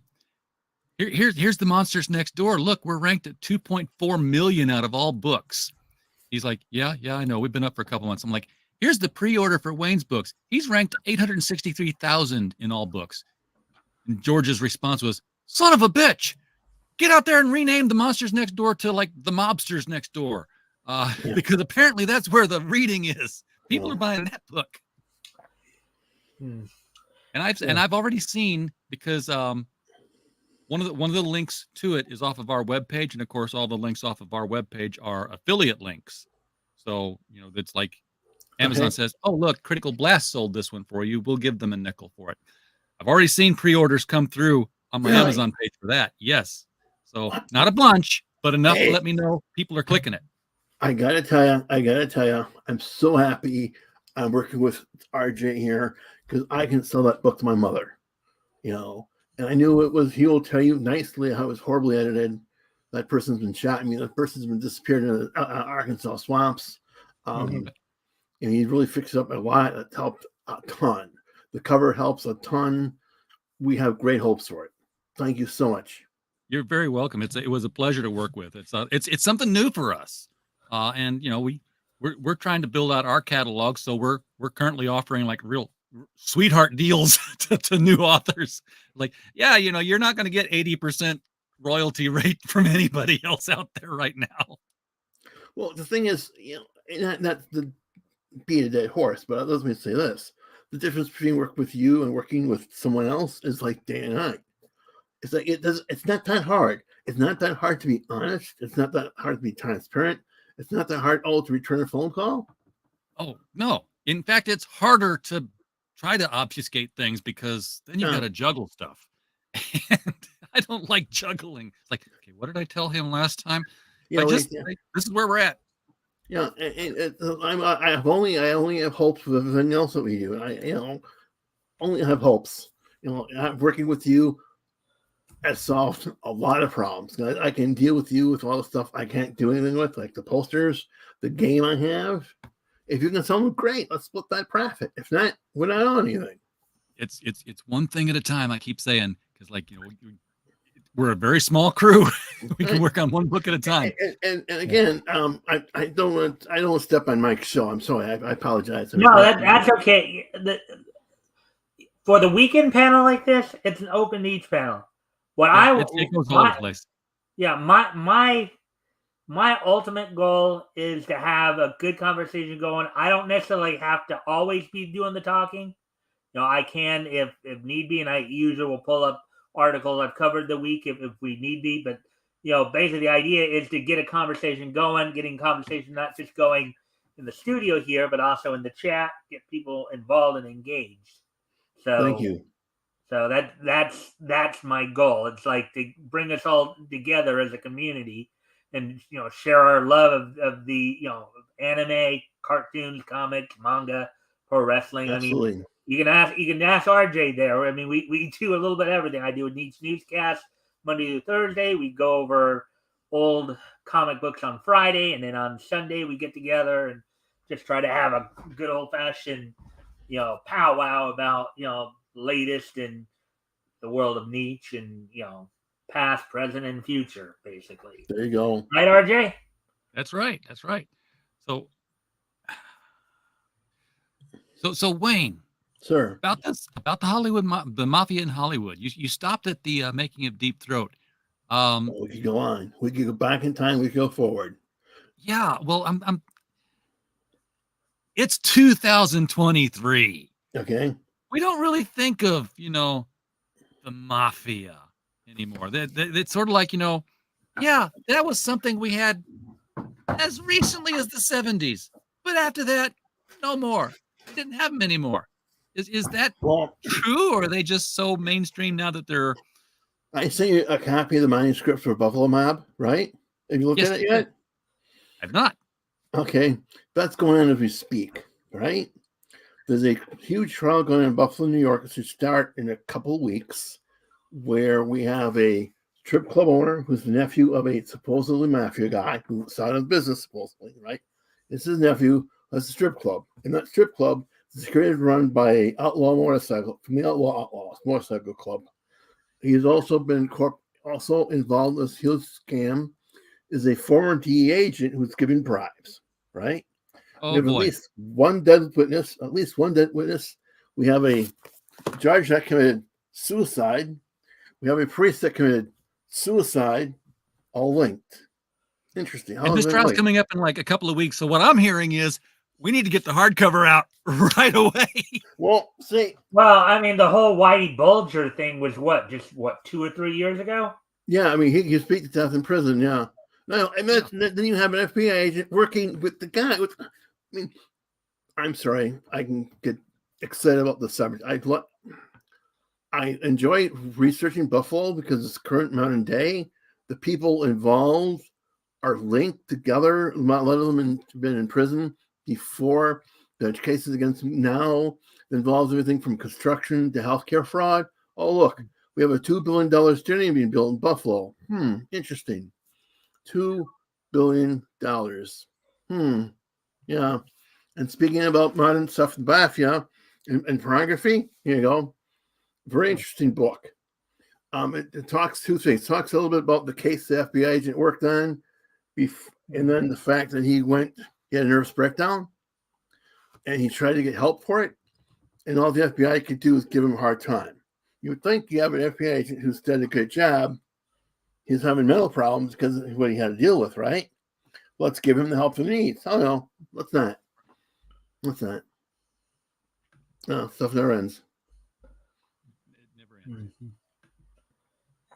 here's the Monsters Next Door. Look, we're ranked at 2.4 million out of all books. He's like, yeah, I know. We've been up for a couple months. I'm like, here's the pre-order for Wayne's books. He's ranked 863,000 in all books. And George's response was, son of a bitch, get out there and rename the Monsters Next Door to like the Mobsters Next Door. Because apparently that's where the reading is. People are buying that book. And I've already seen, because one of the links to it is off of our webpage, and of course all the links off of our webpage are affiliate links. So it's like Amazon says, oh look, Critical Blast sold this one for you, we'll give them a nickel for it. I've already seen pre-orders come through on my Amazon page for that. Yes. So not a bunch, but enough to let me know people are clicking it. I gotta tell you, I'm so happy I'm working with RJ here, because I can sell that book to my mother, and I knew it was, he will tell you nicely how it was horribly edited. That person's been shot. I mean, that person's been disappeared in the Arkansas swamps. And he really fixed it up a lot. It helped a ton. The cover helps a ton. We have great hopes for it. Thank you so much. You're very welcome. It was a pleasure to work with. It's something new for us. And we're trying to build out our catalog. So we're currently offering like real sweetheart deals to new authors. Like, you're not going to get 80% royalty rate from anybody else out there right now. Well, the thing is, not to beat a dead horse, but let me say this: the difference between working with you and working with someone else is like day and night. It's like it's not that hard. It's not that hard to be honest. It's not that hard to be transparent. It's not that hard to return a phone call. Oh no! In fact, it's harder to try to obfuscate things, because then you got to juggle stuff, and I don't like juggling. It's like, okay, what did I tell him last time? This is where we're at. Yeah, I only have hopes with everything else that we do. I only have hopes. Working with you has solved a lot of problems. I can deal with you with all the stuff I can't do anything with, like the posters, the game I have. If you can sell them, great. Let's split that profit. If not, we're not on anything. It's one thing at a time. I keep saying, because we're a very small crew. We can work on one book at a time. And again, I don't want to step on Mike's show. I'm sorry. I apologize. No, that's okay. For the weekend panel like this, it's an open to each panel. It goes all over the place. Yeah, my ultimate goal is to have a good conversation going. I don't necessarily have to always be doing the talking. I can if need be, and I usually will pull up articles I've covered the week if we need be. But basically the idea is to get a conversation going, getting conversation not just going in the studio here, but also in the chat, get people involved and engaged. So thank you. So that's my goal. It's like to bring us all together as a community, and share our love of the anime, cartoons, comics, manga, pro wrestling. Absolutely. I mean, you can ask RJ there. I mean, we do a little bit of everything. I do a Needs newscast Monday to Thursday. We go over old comic books on Friday, and then on Sunday we get together and just try to have a good old fashioned powwow about latest in the world of niche and past, present, and future, basically. There you go. Right, RJ? That's right. So So Wayne, Sir. about the Hollywood, the mafia in Hollywood. You stopped at the making of Deep Throat. We could go on. We could go back in time. We could go forward. Yeah. Well, it's 2023. Okay. We don't really think of the mafia anymore. It's sort of like yeah, that was something we had as recently as the 70s, but after that, no more. We didn't have them anymore. Is that true, or are they just so mainstream now that they're? I sent you a copy of the manuscript for Buffalo Mob, right? Have you looked at it yet? I've not. Okay, that's going on as we speak, right? There's a huge trial going on in Buffalo, New York. It should start in a couple of weeks, where we have a strip club owner who's the nephew of a supposedly mafia guy who started a business, supposedly, right? It's his nephew has a strip club. And that strip club is created run by an outlaw motorcycle from the Outlaws Motorcycle Club. He's also been also involved in this huge scam, is a former DEA agent who's giving bribes, right? Oh, we have boy. at least one dead witness. We have a judge that committed suicide. We have a priest that committed suicide, all linked. Interesting. And this trial's coming up in like a couple of weeks. So what I'm hearing is we need to get the hardcover out right away. Well, see. Well, I mean, the whole Whitey Bulger thing was just 2 or 3 years ago? Yeah, I mean, he beat to death in prison, yeah. No, and then you have an FBI agent working with the guy. I'm sorry, I can get excited about the subject. I enjoy researching Buffalo because it's current modern day. The people involved are linked together. A lot of them have been in prison before. The cases against them now involves everything from construction to healthcare fraud. Oh, look, we have a $2 billion stadium being built in Buffalo. Interesting. $2 billion. Yeah. And speaking about modern stuff in mafia and pornography, here you go. Very interesting book. It talks two things. It talks a little bit about the case the FBI agent worked on, and then the fact that he had a nervous breakdown, and he tried to get help for it, and all the FBI could do is give him a hard time. You would think you have an FBI agent who's done a good job. He's having mental problems because of what he had to deal with, right? Let's give him the help he needs. Oh, no, let's not. No, stuff never ends. It never ends.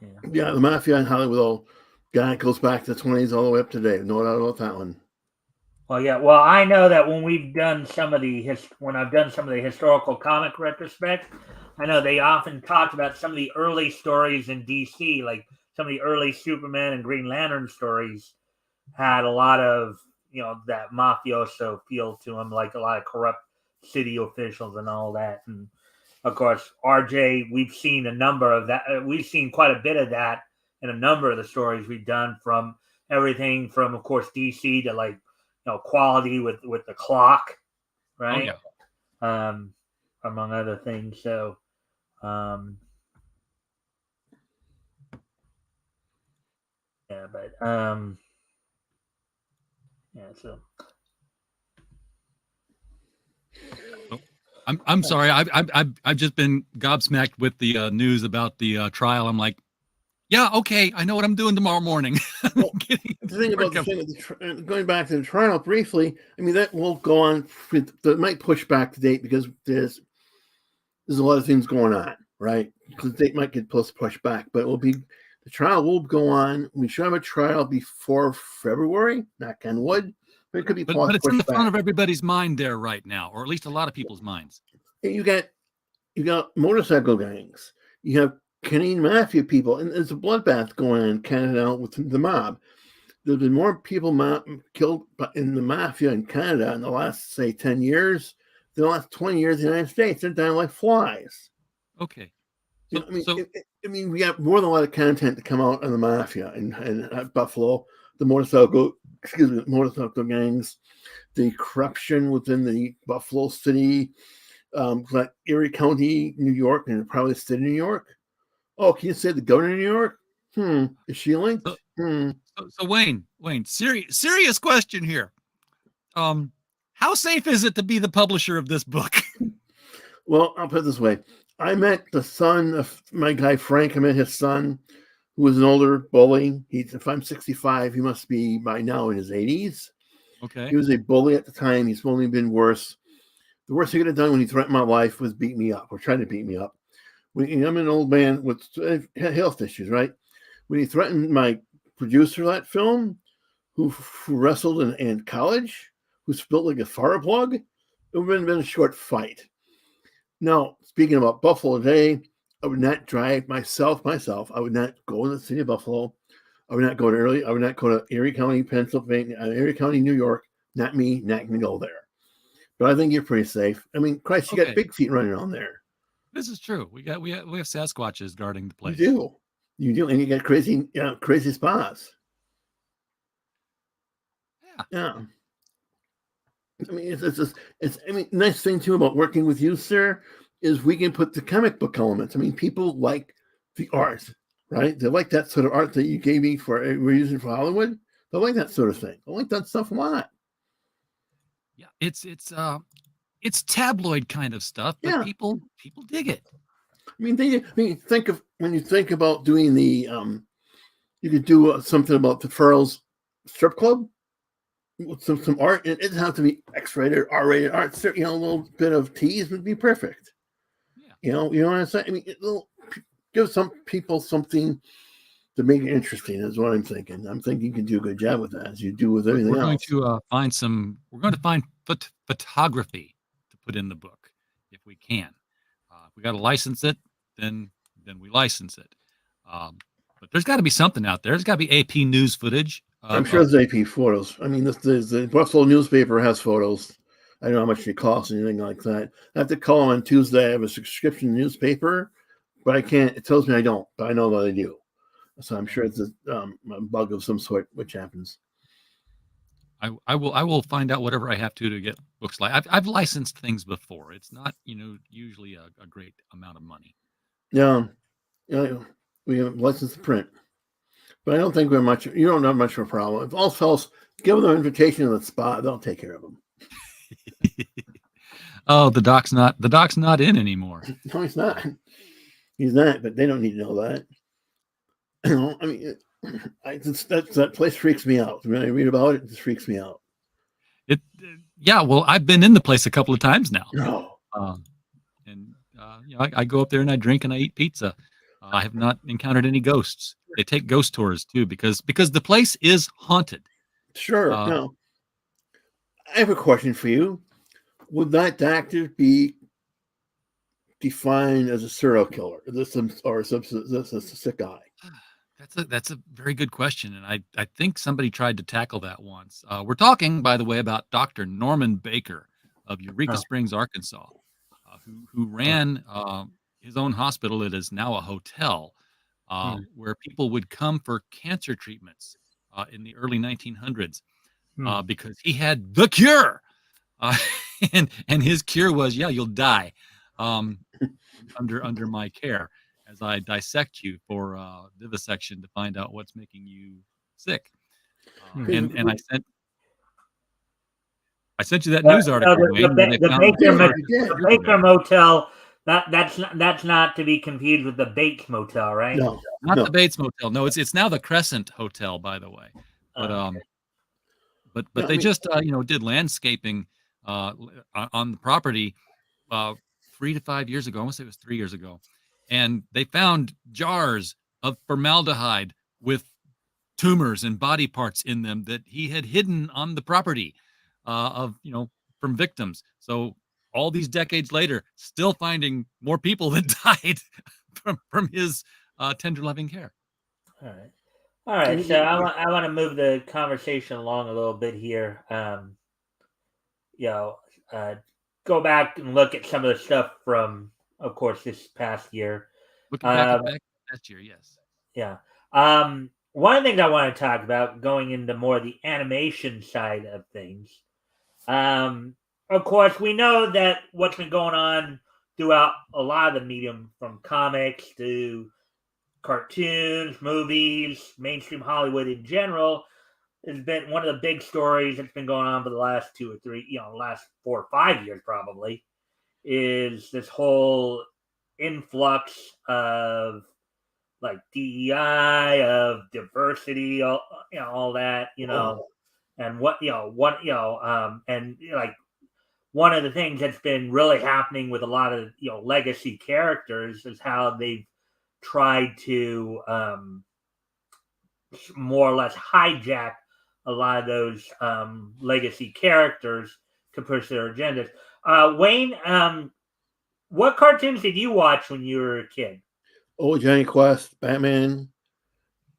Mm-hmm. Yeah, the mafia in Hollywood guy goes back to the 20s all the way up to today. No doubt about that one. Well, yeah. Well, I know that when we've done when I've done some of the historical comic retrospects, I know they often talked about some of the early stories in DC, like some of the early Superman and Green Lantern stories had a lot of, that mafioso feel to them, like a lot of corrupt city officials and all that. And of course, RJ, we've seen a number of that. We've seen quite a bit of that in a number of the stories we've done, from everything from, of course, DC to like, quality with the clock, right? Oh, yeah. Among other things. So, yeah, but yeah. So, I'm sorry. I've just been gobsmacked with the news about the trial. I'm like, yeah, okay, I know what I'm doing tomorrow morning. Well, going back to the trial briefly, I mean, that will go on. That might push back the date because there's a lot of things going on, right? Because the date might get pushed back, but the trial will go on. We should have a trial before February, knock on wood. But it could be but it's in the front of everybody's mind there right now, or at least a lot of people's minds. You got motorcycle gangs. You have Canadian mafia people, and there's a bloodbath going on in Canada with the mob. There's been more people killed in the mafia in Canada in the last, say, 10 years than the last 20 years in the United States. They're dying like flies. Okay. We got more than a lot of content to come out on the mafia and Buffalo, the motorcycle gangs, the corruption within the Buffalo City, like Erie County, New York, and probably the state of New York. Oh, can you say the governor of New York? Is she linked? So Wayne, serious question here. How safe is it to be the publisher of this book? Well, I'll put it this way. I met the son of my guy Frank. I met his son, who was an older bully. If I'm 65, he must be by now in his 80s. Okay. He was a bully at the time. He's only been worse. The worst he could have done when he threatened my life was beat me up or trying to beat me up. I'm an old man with health issues, right? When he threatened my producer of that film, who wrestled in college, who spilled like a fire plug, it would have been a short fight. Now, speaking about Buffalo today, I would not drive myself. I would not go to the city of Buffalo. I would not go to Erie County, Pennsylvania, Erie County, New York. Not me, not going to go there. But I think you're pretty safe. I mean, Christ, you got big feet running around there. This is true. We have Sasquatches guarding the place. You do, and you get crazy spots. Yeah. I mean, nice thing too about working with you, sir, is we can put the comic book elements. I mean, people like the art, right? They like that sort of art that you gave me we're using for Hollywood. They like that sort of thing. I like that stuff a lot. Yeah, it's tabloid kind of stuff, but people dig it. I mean, when you think about doing the you could do something about the Furl's strip club with some art. It doesn't have to be X-rated, R-rated art. A little bit of tease would be perfect. Yeah. You know what I'm saying? I mean, it'll give some people something to make it interesting. Is what I'm thinking. I'm thinking you can do a good job with that, as you do with everything else. We're going to find photography to put in the book if we can. If we got to license it, then we license it. But there's got to be something out there. There's got to be AP news footage. I'm sure there's AP photos. I mean, the Buffalo newspaper has photos. I don't know how much it costs, anything like that. I have to call them on Tuesday. I have a subscription newspaper, but I can't. It tells me I don't, but I know that I do. So I'm sure it's a bug of some sort, which happens. I will find out whatever I have to get books. I've licensed things before. It's not usually a great amount of money. Yeah, we have licensed to print, but I don't think we're much. You don't have much of a problem. If all else, give them an invitation to the spot. They'll take care of them. Oh, the doc's not in anymore. No, he's not. He's not. But they don't need to know that. I mean, that place freaks me out. When I read about it, it just freaks me out. Well, I've been in the place a couple of times now. No. I go up there and I drink and I eat pizza. I have not encountered any ghosts. They take ghost tours too because the place is haunted. Sure. Now, I have a question for you. Would that doctor be defined as a serial killer? Is this a sick guy? That's a very good question, and I think somebody tried to tackle that once. We're talking, by the way, about Dr. Norman Baker of Eureka Springs, Arkansas, who ran his own hospital. It is now a hotel where people would come for cancer treatments in the early 1900s because he had the cure, and his cure was you'll die under my care, as I dissect you for vivisection to find out what's making you sick. And I sent you that news article. The Baker Motel. That's not to be confused with the Bates Motel, right? No, not the Bates Motel. No, it's now the Crescent Hotel, by the way. But they just did landscaping on the property 3 to 5 years ago. I want to say it was 3 years ago. And they found jars of formaldehyde with tumors and body parts in them that he had hidden on the property from victims. So all these decades later, still finding more people that died from his tender loving care. All right. So I want to move the conversation along a little bit here. Go back and look at some of the stuff from, of course, this past year. Looking back past year, yes. Yeah. One of the things I want to talk about, going into more the animation side of things. Of course, we know that what's been going on throughout a lot of the medium, from comics to cartoons, movies, mainstream Hollywood in general, has been one of the big stories that's been going on for the last 2 or 3, last 4 or 5 years probably, is this whole influx of like DEI, of diversity, all that, and and like one of the things that's been really happening with a lot of legacy characters is how they've tried to more or less hijack a lot of those legacy characters to push their agendas. Wayne, what cartoons did you watch when you were a kid? Oh, Johnny Quest, Batman,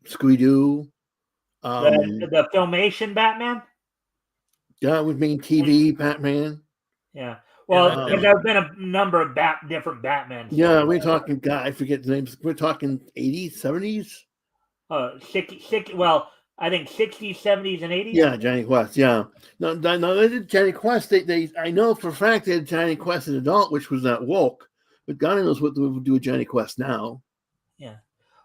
Scooby Doo. The Filmation Batman? Yeah, with me TV Batman. Yeah. Well, Yeah, because there's been a number of different Batman Yeah, stories. we're talking. God, I forget the names. We're talking 80s, 70s. Well, I think 60s, 70s, and 80s. Yeah, Johnny Quest. Yeah. No, they did Johnny Quest. They I know for a fact they had Johnny Quest as an adult, which was not woke. But God knows what they would do with Johnny Quest now. Yeah.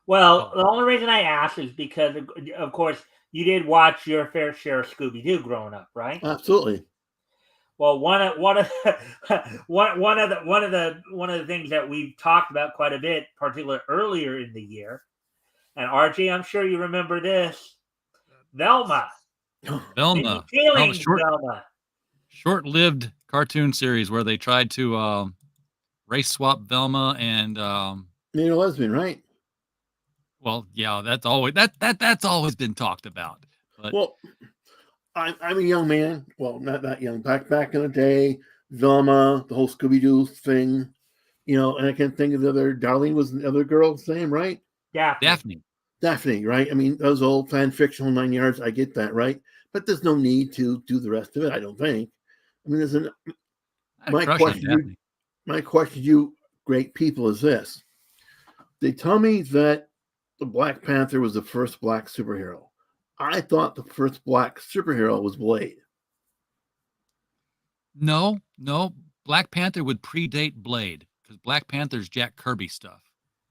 Well, the only reason I asked is because, of course, you did watch your fair share of Scooby Doo growing up, right? Absolutely. Well, one of the things that we've talked about quite a bit, particularly earlier in the year, and RJ, I'm sure you remember this, Velma. Velma. Feelings, Velma. Short-lived cartoon series where they tried to race swap Velma and Made a lesbian, right? well, yeah, that's always been talked about. But well, I'm a young man. Well, not that young. Back in the day, Velma, the whole Scooby Doo thing, and I can think of the other. Darlene was the other girl's name, right? Daphne. Daphne, right? I mean, those old fan fictional 9 yards. I get that, right? But there's no need to do the rest of it. I don't think. I mean, my question. My question to you, great people, is this: they tell me that the Black Panther was the first black superhero. I thought the first black superhero was Blade. No. Black Panther would predate Blade because Black Panther's Jack Kirby stuff.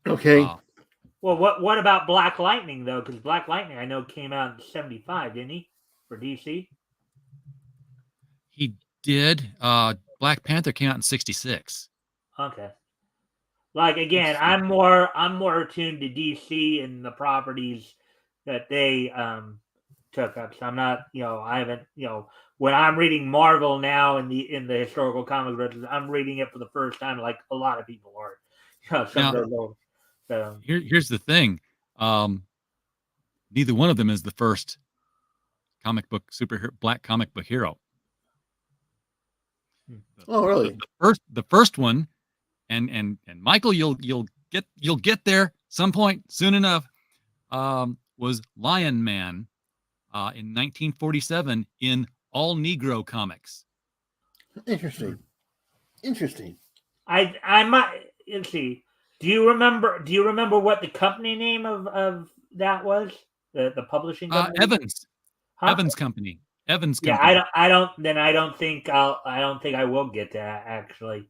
Okay. Well, what about Black Lightning though? Because Black Lightning, I know, came out in '75, didn't he, for DC? He did. Black Panther came out in '66. Okay. Like again, I'm more attuned to DC and the properties that they took up. So I'm not, I haven't, when I'm reading Marvel now in the historical comic books, I'm reading it for the first time, like a lot of people are. Here's the thing. Neither one of them is the first comic book superhero, black comic book hero. Oh, really? The first one, and Michael, you'll get there some point soon enough. Was Lion Man in 1947 in all Negro comics. Interesting. I might, let's see. Do you remember what the company name of that was? The publishing company? Evans. Huh? Evans Company. Yeah, I don't think I will get that actually,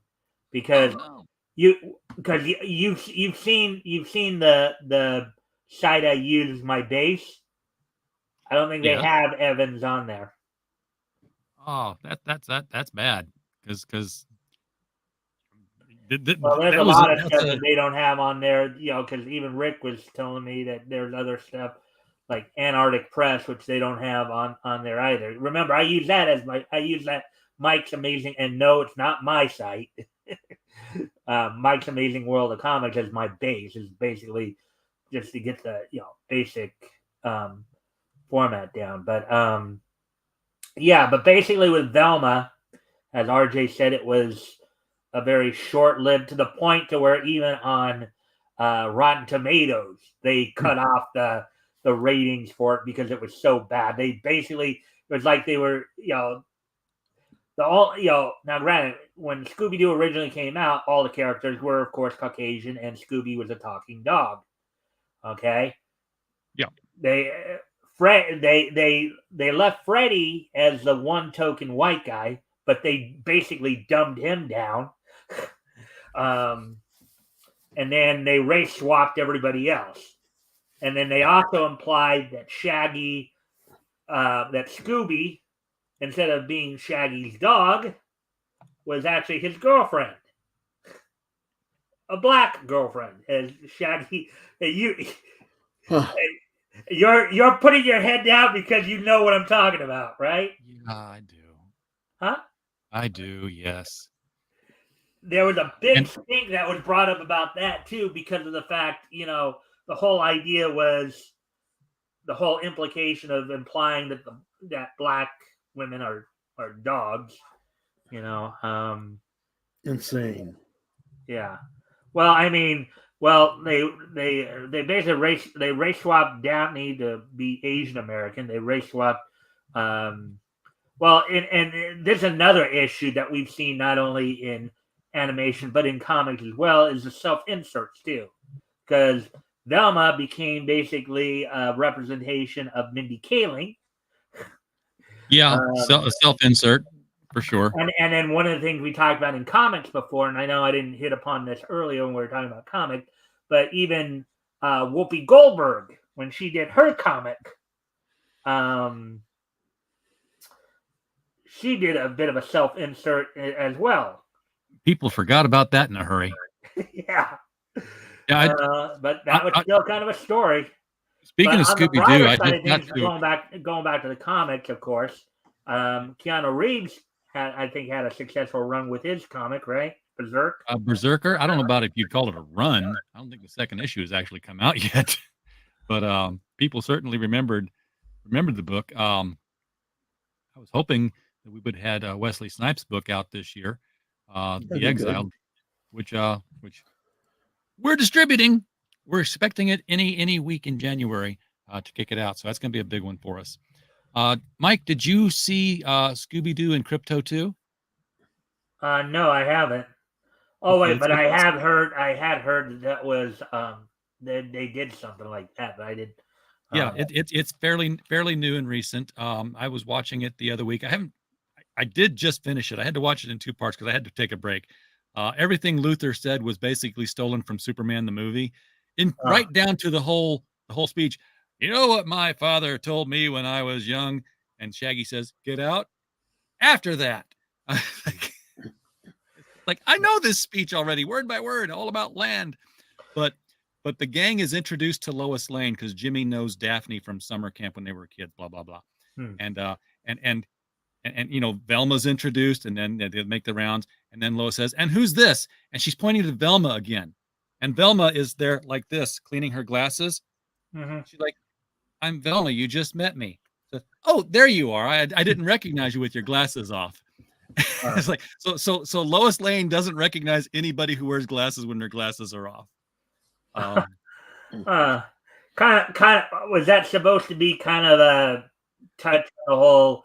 because you've seen the site I use, my base. I don't think they have Evans on there. Oh, that's bad because well, there's a lot of stuff that they don't have on there, because even Rick was telling me that there's other stuff like Antarctic Press, which they don't have on there either. Remember, I use that Mike's Amazing, and no, it's not my site. Mike's Amazing World of Comics as my base, is basically just to get the basic format down. But but basically with Velma, as RJ said, it was a very short-lived, to the point to where even on Rotten Tomatoes they cut off the ratings for it because it was so bad. They basically, it was like they were now granted, when Scooby-Doo originally came out, all the characters were of course Caucasian and Scooby was a talking dog. Okay? Yeah. They left Freddy as the one token white guy, but they basically dumbed him down. And then they race swapped everybody else. And then they also implied that Shaggy that Scooby, instead of being Shaggy's dog, was actually his girlfriend, a black girlfriend. As Shaggy, you're putting your head down because you know what I'm talking about, right? Yeah, I do. Huh? I do. Yes. There was a big thing that was brought up about that too, because of the fact, the whole idea was the whole implication of implying that that black women are dogs, Insane. Yeah. Well, I mean, they basically race swapped Daphne to be Asian American. They race swapped. And there's another issue that we've seen not only in animation but in comics as well, is the self inserts too, because Velma became basically a representation of Mindy Kaling. Yeah, self-insert for sure. And then one of the things we talked about in comics before, and I know I didn't hit upon this earlier when we were talking about comics, but even Whoopi Goldberg, when she did her comic, she did a bit of a self-insert as well. People forgot about that in a hurry. Yeah. Yeah, but that was still kind of a story. Speaking of Scooby-Doo, I did not going back to the comics, of course. Keanu Reeves had a successful run with his comic, right? Berserker. I don't know about if you'd call it a run. I don't think the second issue has actually come out yet, but people certainly remembered the book. I was hoping that we would have had Wesley Snipes' book out this year, The Exiled, which we're distributing. We're expecting it any week in January to kick it out. So that's going to be a big one for us. Mike, did you see Scooby-Doo and Crypto 2? No, I haven't. Oh, wait, but I had heard that was they did something like that, but I did. Yeah, it's fairly new and recent. I was watching it the other week. I did just finish it. I had to watch it in two parts because I had to take a break. Everything Luther said was basically stolen from Superman the movie, right down to the whole speech. You know what my father told me when I was young? And Shaggy says, "Get out." After that, like I know this speech already, word by word, all about land. But the gang is introduced to Lois Lane because Jimmy knows Daphne from summer camp when they were kids. Blah blah blah. And Velma's introduced, and then they make the rounds, and then Lois says, "And who's this?" And she's pointing to Velma again, and Velma is there like this, cleaning her glasses. Mm-hmm. She's like, "I'm Velma. You just met me." So, "Oh, there you are. I didn't recognize you with your glasses off." It's like so Lois Lane doesn't recognize anybody who wears glasses when their glasses are off. Kind of was that supposed to be kind of a touch on the whole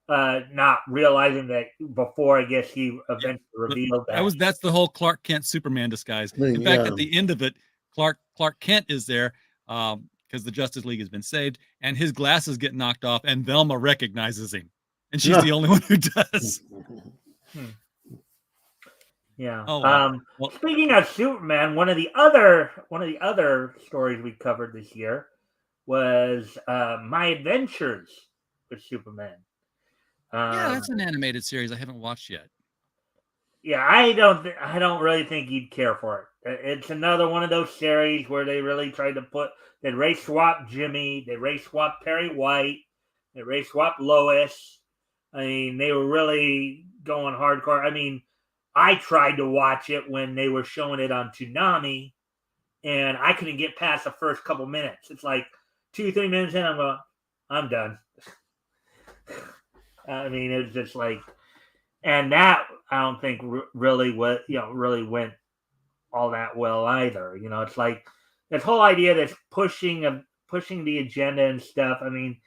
not realizing that before, I guess he eventually revealed that. That's the whole Clark Kent Superman disguise. In fact, at the end of it, Clark Kent is there because the Justice League has been saved, and his glasses get knocked off, and Velma recognizes him, and she's the only one who does. Yeah. Oh, well, speaking of Superman, one of the other stories we covered this year was My Adventures with Superman. Yeah, that's an animated series I haven't watched yet. Yeah, I don't really think you'd care for it. It's another one of those series where they really tried to they race swap Jimmy, they race swap Perry White, they race swap Lois. I mean, they were really going hardcore. I mean, I tried to watch it when they were showing it on Toonami, and I couldn't get past the first couple minutes. It's like 2-3 minutes in, I'm going, I'm done. I mean, it was just like, and that I don't think really went all that well either. It's like this whole idea that's pushing the agenda and stuff. I mean,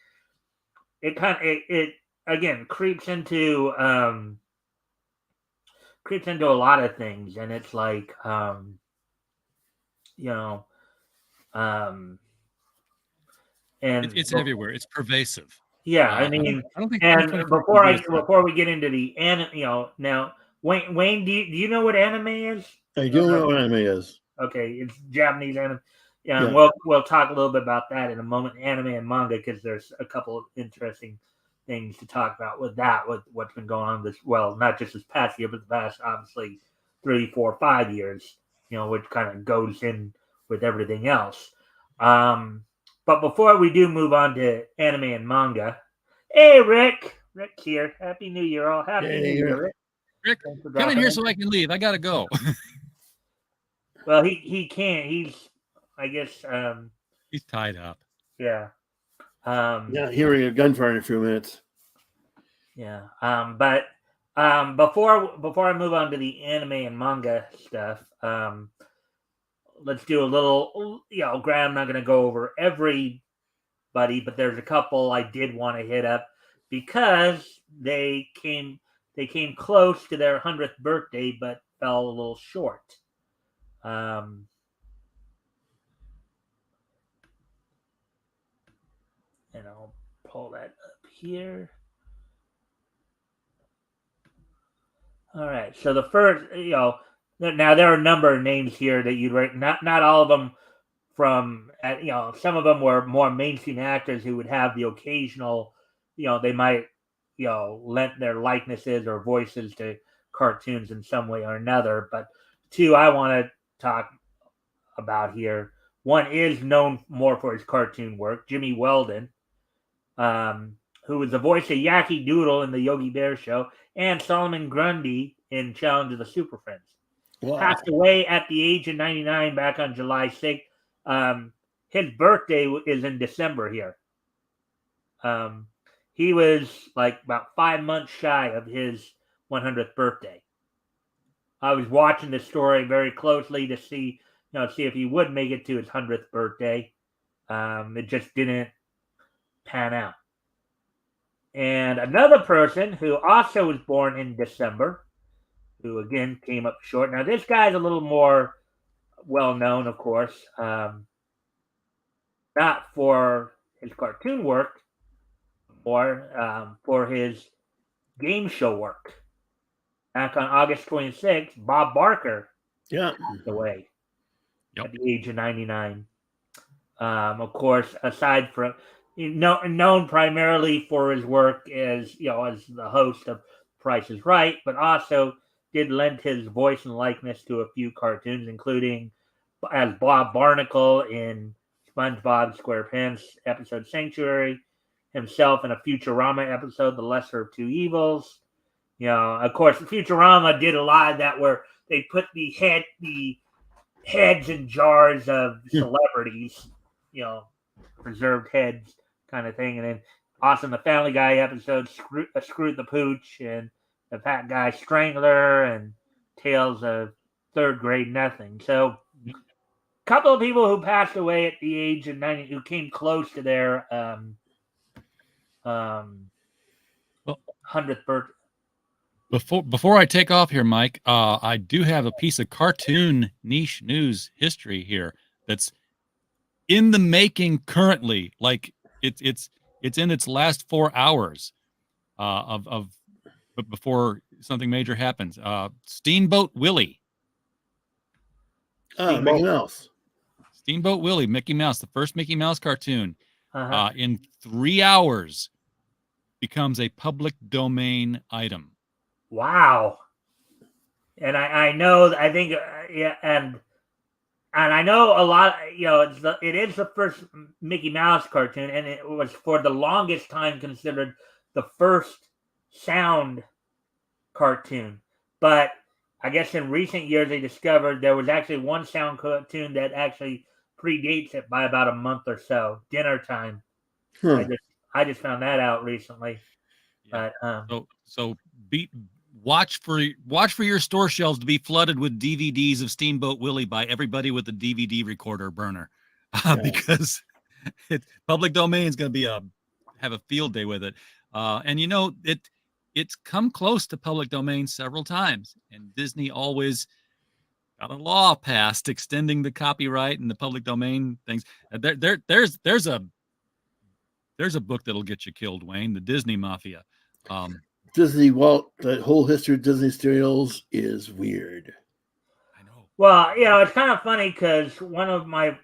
it again creeps into a lot of things, and it's like and it's everywhere. It's pervasive. Yeah, I mean, I don't think. And before we get into the anime, now Wayne, do you know what anime is? I do know what anime is. Okay, it's Japanese anime. Yeah, and Yeah. we'll talk a little bit about that in a moment, anime and manga, because there's a couple of interesting things to talk about with that, with what's been going on not just this past year, but the past obviously 3, 4, 5 years, which kind of goes in with everything else. But before we do move on to anime and manga, hey Rick's here. Happy New Year, all. Happy New Year, Rick. Rick, come in here so I can leave. I gotta go. Well, he can't. I guess, He's tied up. yeah. Yeah, hearing a gunfire in a few minutes. Yeah. But before I move on to the anime and manga stuff, let's do a little. Graham, I'm not going to go over everybody, but there's a couple I did want to hit up because they came close to their 100th birthday, but fell a little short. And I'll pull that up here. All right. So the first, now there are a number of names here that you'd write. Not all of them from, some of them were more mainstream actors who would have the occasional, they might, lend their likenesses or voices to cartoons in some way or another. But two I want to talk about here. One is known more for his cartoon work, Jimmy Weldon, who was the voice of Yaki Doodle in the Yogi Bear Show, and Solomon Grundy in Challenge of the Super Friends. Wow. Passed away at the age of 99 back on July 6th. His birthday is in December here. He was like about 5 months shy of his 100th birthday. I was watching the story very closely to see if he would make it to his 100th birthday. It just didn't pan out. And another person who also was born in December, who again came up short. Now, this guy's a little more well known, of course, not for his cartoon work, or for his game show work. Back on August 26th, Bob Barker passed away at the age of 99. Of course, aside from known primarily for his work as as the host of Price is Right, but also did lend his voice and likeness to a few cartoons, including as Bob Barnacle in SpongeBob SquarePants episode Sanctuary, himself in a Futurama episode, The Lesser of Two Evils. Of course, Futurama did a lot of that where they put the heads in jars of celebrities, preserved heads kind of thing. And then also the Family Guy episode, Scroot the Pooch and the Fat Guy Strangler and Tales of Third Grade Nothing. So a couple of people who passed away at the age of 90 who came close to their 100th birthday. Before I take off here, Mike, I do have a piece of cartoon niche news history here that's in the making currently. Like it's in its last 4 hours but before something major happens. Steamboat Willie. Mickey Mouse. Steamboat Willie, Mickey Mouse, the first Mickey Mouse cartoon, in 3 hours becomes a public domain item. Wow. And I know, I think, and I know a lot, it is the first Mickey Mouse cartoon, and it was for the longest time considered the first sound cartoon. But I guess in recent years they discovered there was actually one sound cartoon that actually predates it by about a month or so. Dinner Time. I just found that out recently. Yeah. But watch for your store shelves to be flooded with DVDs of Steamboat Willie by everybody with a DVD recorder burner, because public domain is going to be have a field day with it. And it's come close to public domain several times, and Disney always got a law passed extending the copyright and the public domain things. There's a book that'll get you killed, Wayne, The Disney Mafia. Disney, the whole history of Disney Studios is weird. I know. Well, it's kind of funny because one of my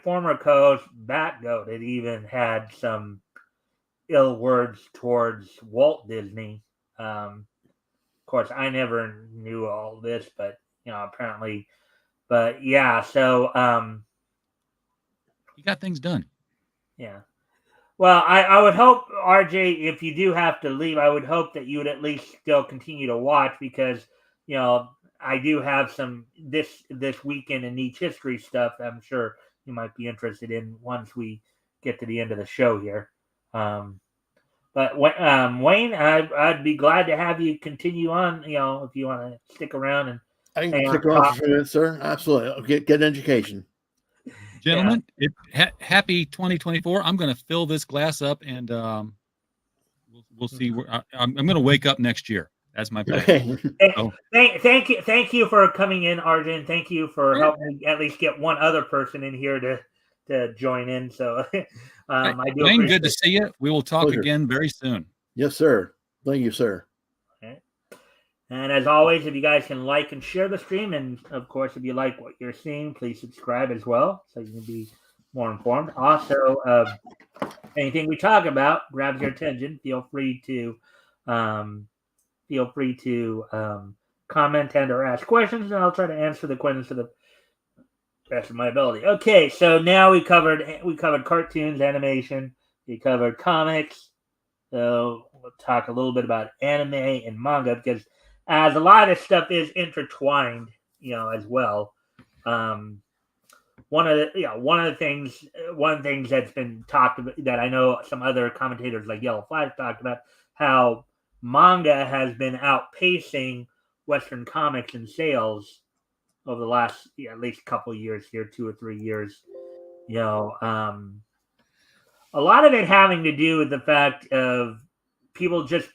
former co-hosts, Batgoat, had even had some ill words towards Walt Disney. Of course, I never knew all this, but apparently, but yeah. So, He got things done. yeah. Well, I would hope, RJ, if you do have to leave, I would hope that you would at least still continue to watch because I do have some this weekend in niche history stuff that I'm sure you might be interested in once we get to the end of the show here. But Wayne, I'd be glad to have you continue on. If you want to stick around and I can hang stick out, around for talk. a few minutes, sir. Absolutely. I'll get an education. Gentlemen, happy 2024. I'm going to fill this glass up, and we'll see. I'm going to wake up next year. That's my plan. Okay. So, Thank you for coming in, Arjun. Thank you for Sure. helping me at least get one other person in here to join in. So I do Wayne, appreciate good to see you. We will talk Pleasure. again very soon. Yes, sir. Thank you, sir. it. And as always, if you guys can like and share the stream, and of course, if you like what you're seeing, please subscribe as well so you can be more informed. Also, anything we talk about grabs your attention, feel free to comment and or ask questions, and I'll try to answer the questions to the best of my ability. Okay, so now we covered cartoons, animation, we covered comics. So we'll talk a little bit about anime and manga because as a lot of this stuff is intertwined, as well. One of the things that's been talked about that I know some other commentators like Yellow Flash talked about how manga has been outpacing Western comics in sales over the last at least couple of years here, 2 or 3 years. A lot of it having to do with the fact of people just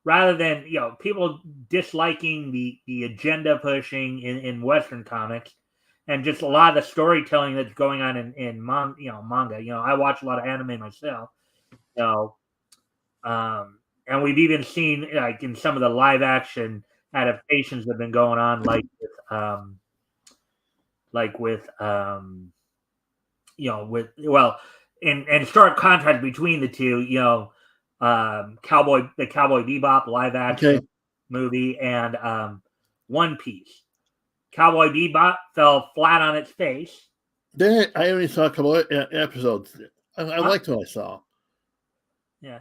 rather than people disliking the agenda pushing in Western comics and just a lot of the storytelling that's going on in manga. I watch a lot of anime myself. You know, and we've even seen like in some of the live action adaptations that have been going on, in stark contrast between the two, the Cowboy Bebop live action movie and One Piece. Cowboy Bebop fell flat on its face. I only saw a couple of episodes. I liked what I saw. Yeah,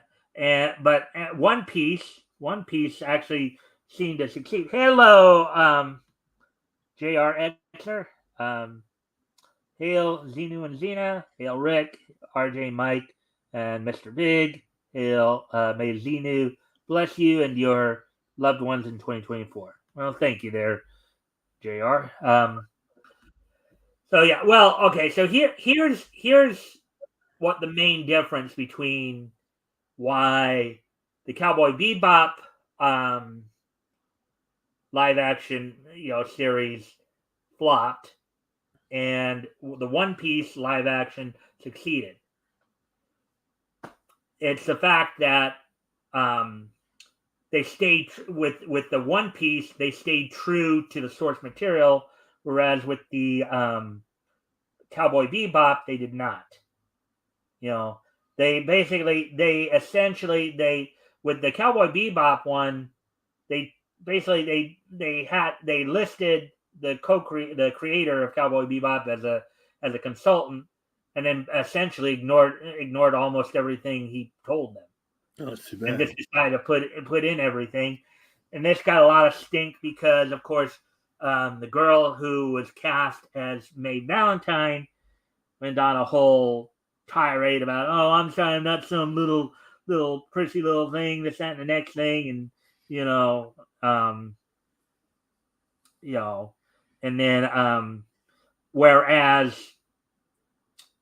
but One Piece actually seemed to succeed. Hello, J.R. Exner. Hail Xenu and Xena. Hail Rick, RJ, Mike, and Mr. Big. Hail, may Xenu bless you and your loved ones in 2024. Well, thank you there, JR. So yeah, well, okay. So here's what the main difference between why the Cowboy Bebop live action series flopped and the One Piece live action succeeded. It's the fact that they stayed with the One Piece. They stayed true to the source material, whereas with the Cowboy Bebop, they did not. They with the Cowboy Bebop one, they basically they listed the creator of Cowboy Bebop as a consultant, and then essentially ignored almost everything he told them. Oh, that's too bad. And just decided to put in everything, and this got a lot of stink because, of course, the girl who was cast as Maid Valentine went on a whole tirade about, oh, I'm sorry, I'm not some little prissy little thing, this, that, and the next thing, and and then whereas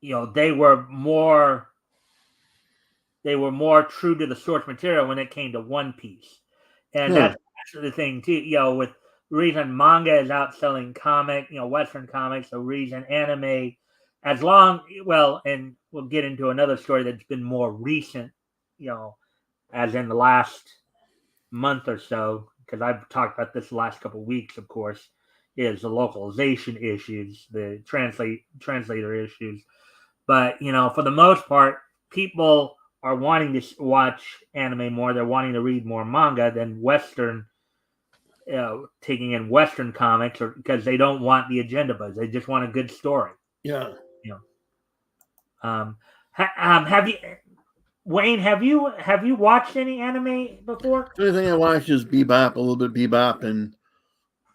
they were more true to the source material when it came to One Piece, and that's the thing too. With the reason manga is outselling Western comics, the reason anime, and we'll get into another story that's been more recent, as in the last month or so, because I've talked about this the last couple of weeks, of course. is the localization issues, the translator issues. But for the most part, people are wanting to watch anime more. They're wanting to read more manga than Western, taking in Western comics, or because they don't want the agenda buzz. They just want a good story. Yeah. Have you, Wayne? Have you watched any anime before? The only thing I watched is Bebop, a little bit of Bebop, and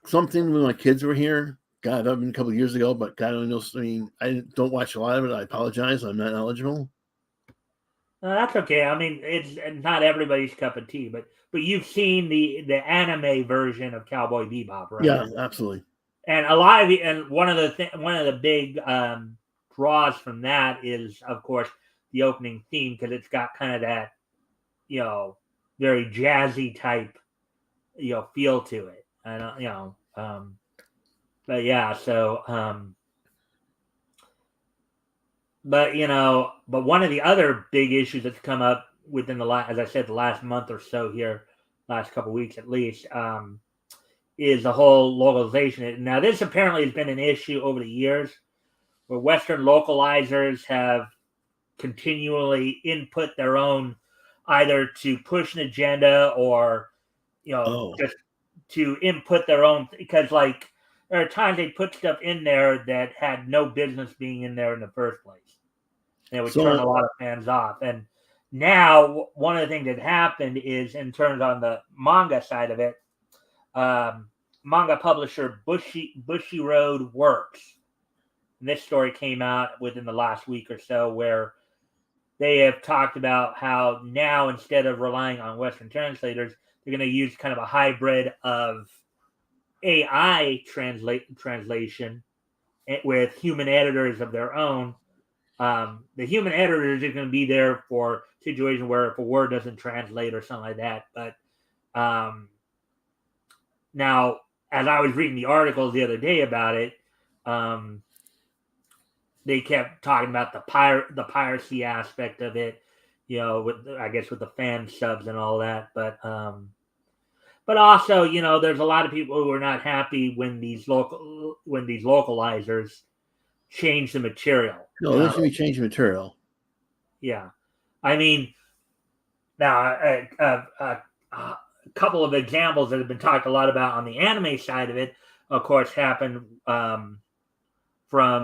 something when my kids were here. God, that been a couple of years ago, but God only knows. I mean, I don't watch a lot of it. I apologize. I'm not eligible. No, that's okay. I mean, it's not everybody's cup of tea, but you've seen the anime version of Cowboy Bebop, right? Yeah, absolutely. And a lot of and one of the big draws from that is, of course, the opening theme, because it's got kind of that very jazzy type feel to it. And but yeah, so but one of the other big issues that's come up within as I said, the last month or so here, last couple of weeks at least, is the whole localization. Now, this apparently has been an issue over the years, where Western localizers have continually input their own, either to push an agenda or just to input their own, because like there are times they put stuff in there that had no business being in there in the first place. And it would turn a lot of fans off. And now one of the things that happened is, in terms on the manga side of it, manga publisher Bushy Road Works. And this story came out within the last week or so, where they have talked about how now, instead of relying on Western translators, they're going to use kind of a hybrid of AI translation with human editors of their own. The human editors are going to be there for situations where if a word doesn't translate or something like that. But now, as I was reading the articles the other day about it, they kept talking about the piracy aspect of it, with the fan subs and all that. But also, there's a lot of people who are not happy when these localizers change the material. No, they should be changing material. Yeah, I mean, now a couple of examples that have been talked a lot about on the anime side of it, of course, happened from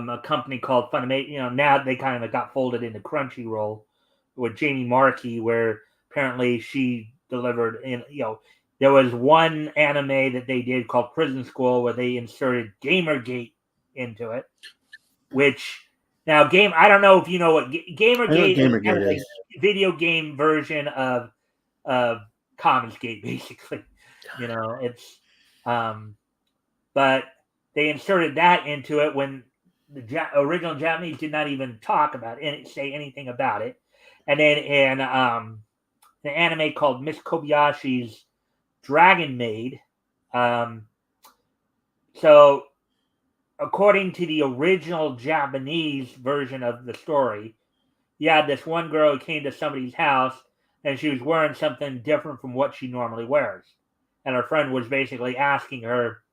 a company called Funimation. Now they kind of got folded into Crunchyroll with Jamie Marchi, where apparently she delivered there was one anime that they did called Prison School, where they inserted Gamergate into it, which now I don't know if you know what Gamergate is. Kind of like a video game version of Commonsgate, basically. It's but they inserted that into it when the original Japanese did not even talk about it, say anything about it. And then in the anime called Miss Kobayashi's Dragon Maid, so according to the original Japanese version of the story, you had this one girl who came to somebody's house and she was wearing something different from what she normally wears. And her friend was basically asking her,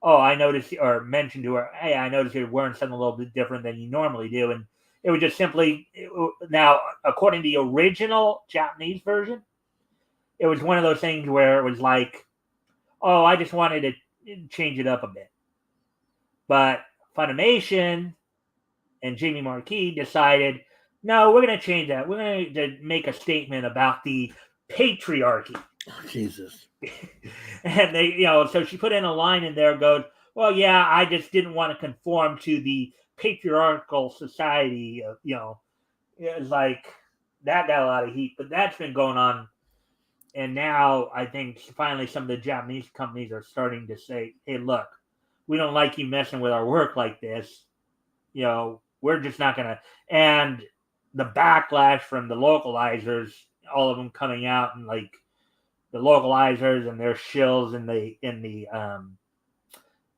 "Oh, I noticed," or mentioned to her, "Hey, I noticed you're wearing something a little bit different than you normally do." And it was just simply, now, according to the original Japanese version, it was one of those things where it was like, "Oh, I just wanted to change it up a bit." But Funimation and Jamie Marchi decided, no, we're going to change that. We're going to make a statement about the patriarchy. Oh, Jesus. And they, so she put in a line in there, goes, "Well, yeah, I just didn't want to conform to the patriarchal society." It's like that got a lot of heat, but that's been going on. And now I think finally some of the Japanese companies are starting to say, "Hey, look, we don't like you messing with our work like this. We're just not going to." And the backlash from the localizers, all of them coming out, and like the localizers and their shills in the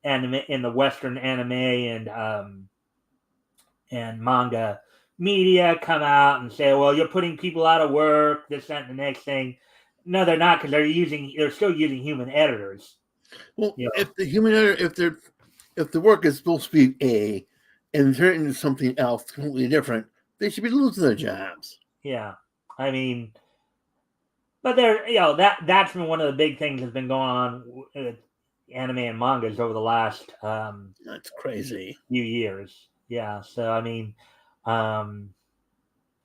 anime, in the Western anime and manga media, come out and say, "Well, you're putting people out of work, this, that, and the next thing." No, they're not, because they're still using human editors. Well, if the human editor, if they're if the work is supposed to be A and turn it into something else completely different, they should be losing their jobs. Yeah, I mean, but there, that's been one of the big things that's been going on with anime and mangas over the last That's crazy. few years. Yeah, so I mean, um,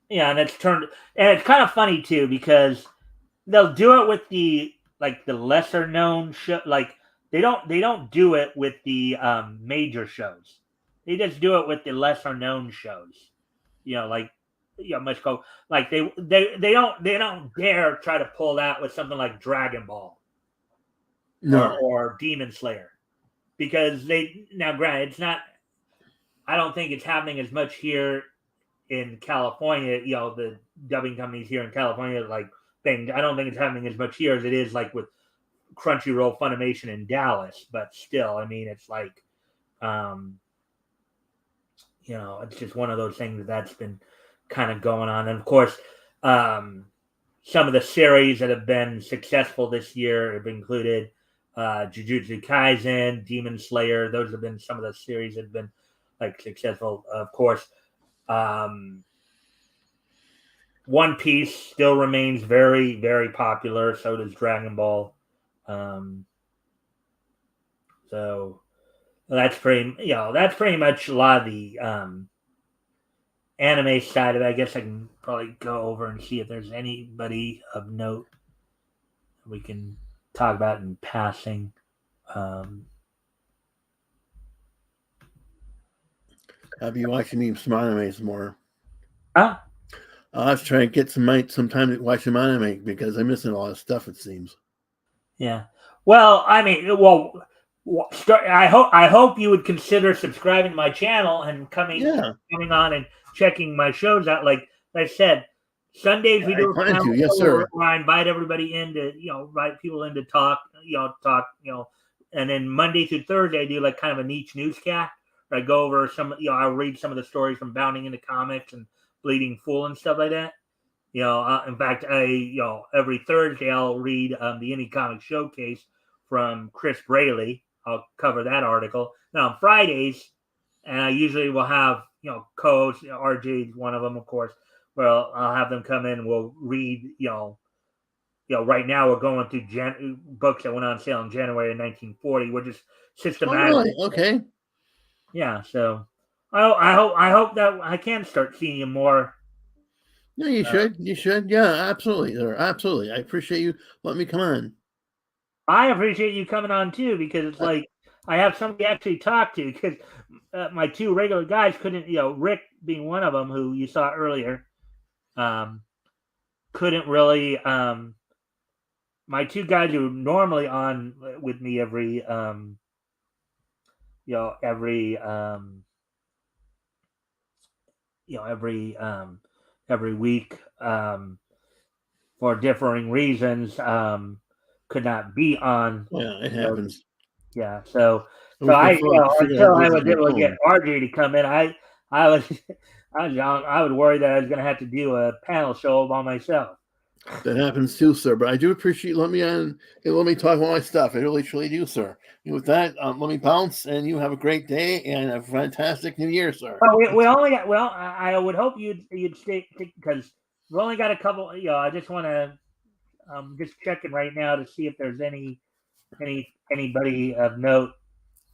yeah, and it's kind of funny too because they'll do it with the lesser known show. Like they don't do it with the major shows. They just do it with the lesser known shows. Like much go like they don't dare try to pull that with something like Dragon Ball No. or Demon Slayer because granted it's not. I don't think it's happening as much here in California. The dubbing companies here in California thing. I don't think it's happening as much here as it is like with Crunchyroll, Funimation in Dallas. But still, I mean, it's like, it's just one of those things that's been kind of going on. And of course, some of the series that have been successful this year have included Jujutsu Kaisen, Demon Slayer. Those have been some of the series that have been successful. Of course, One Piece still remains very, very popular. So does Dragon Ball. So that's pretty much a lot of the anime side of it. I guess I can probably go over and see if there's anybody of note we can talk about in passing. I'll be watching some animes more. Huh? I'll have to try and get some time to watch some anime because I'm missing a lot of stuff, it seems. Yeah. Well, I mean, I hope you would consider subscribing to my channel and coming on and checking my shows out. Like I said, Sundays we do a plan panel to, yes, sir. where I invite everybody in to invite people in to talk, and then Monday through Thursday I do like kind of a niche newscast where I go over some, I'll read some of the stories from Bounding into Comics and Bleeding Fool and stuff like that. In fact, every Thursday I'll read the Indie Comic Showcase from Chris Braley. I'll cover that article. Now on Fridays, and I usually will have co-hosts. RJ is one of them, of course. Well, I'll have them come in. We'll read. Right now we're going through books that went on sale in January of 1940. We're just systematic. Oh, really? Okay. Yeah. So I hope that I can start seeing you more. No, you should. You should. Yeah, absolutely. Absolutely. I appreciate you letting me come on. I appreciate you coming on too because it's like I have somebody to actually talk to because my two regular guys couldn't. Rick being one of them who you saw earlier, couldn't really. My two guys who are normally on with me every every week for differing reasons could not be on. Yeah, it happens. Yeah, so until I was able to get RJ to come in, I would worry that I was going to have to do a panel show by myself. That happens too, sir. But I do appreciate you letting me on and let me talk about my stuff. I really, truly do, sir. And with that, let me bounce, and you have a great day and a fantastic New Year, sir. We only got. Well, I would hope you'd stay because we've only got a couple. I just want to just checking right now to see if there's anybody of note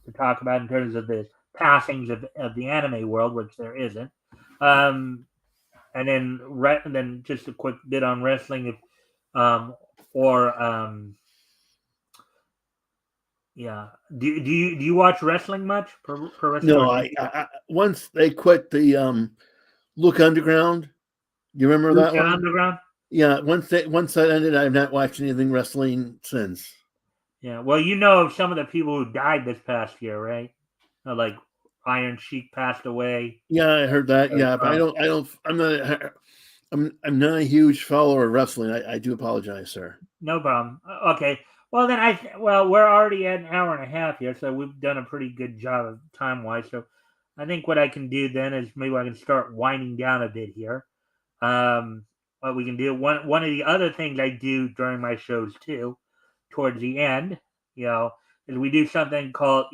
to talk about in terms of the passings of the anime world, which there isn't. And then just a quick bit on wrestling, if yeah. Do you watch wrestling much? Pro wrestling? No, I once they quit the Look Underground. You remember that one? Underground? Yeah. Once that ended, I've not watched anything wrestling since. Yeah. Well, of some of the people who died this past year, right? Like Iron Sheik passed away. Yeah, I heard that. Yeah, but I'm not a huge follower of wrestling. I do apologize, sir. No problem. Okay. Well, then we're already at an hour and a half here, so we've done a pretty good job of time-wise. So I think what I can do then is maybe I can start winding down a bit here. What we can do, one of the other things I do during my shows too, towards the end, is we do something called,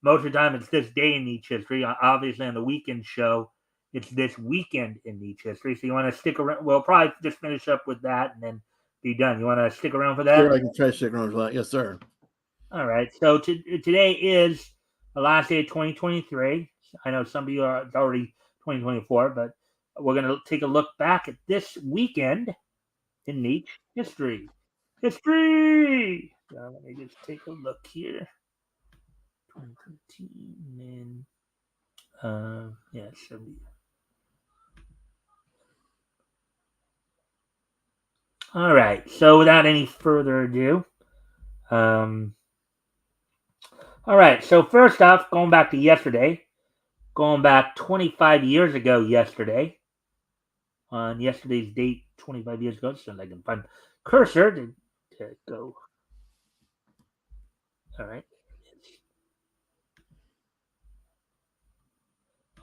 most of the time it's this day in Niche history. Obviously, on the weekend show, it's this weekend in Niche history. So you want to stick around? We'll probably just finish up with that and then be done. You want to stick around for that? Sure, I can try to stick around for that. Yes, sir. All right. So today is the last day of 2023. I know some of you are it's already 2024, but we're going to take a look back at this weekend in Niche history. History! Let me just take a look here. 2013 and yeah, 70. All right. So without any further ado, all right. So first off, going back to yesterday, going back 25 years ago yesterday, on yesterday's date, 25 years ago, so I can find cursor to go. All right.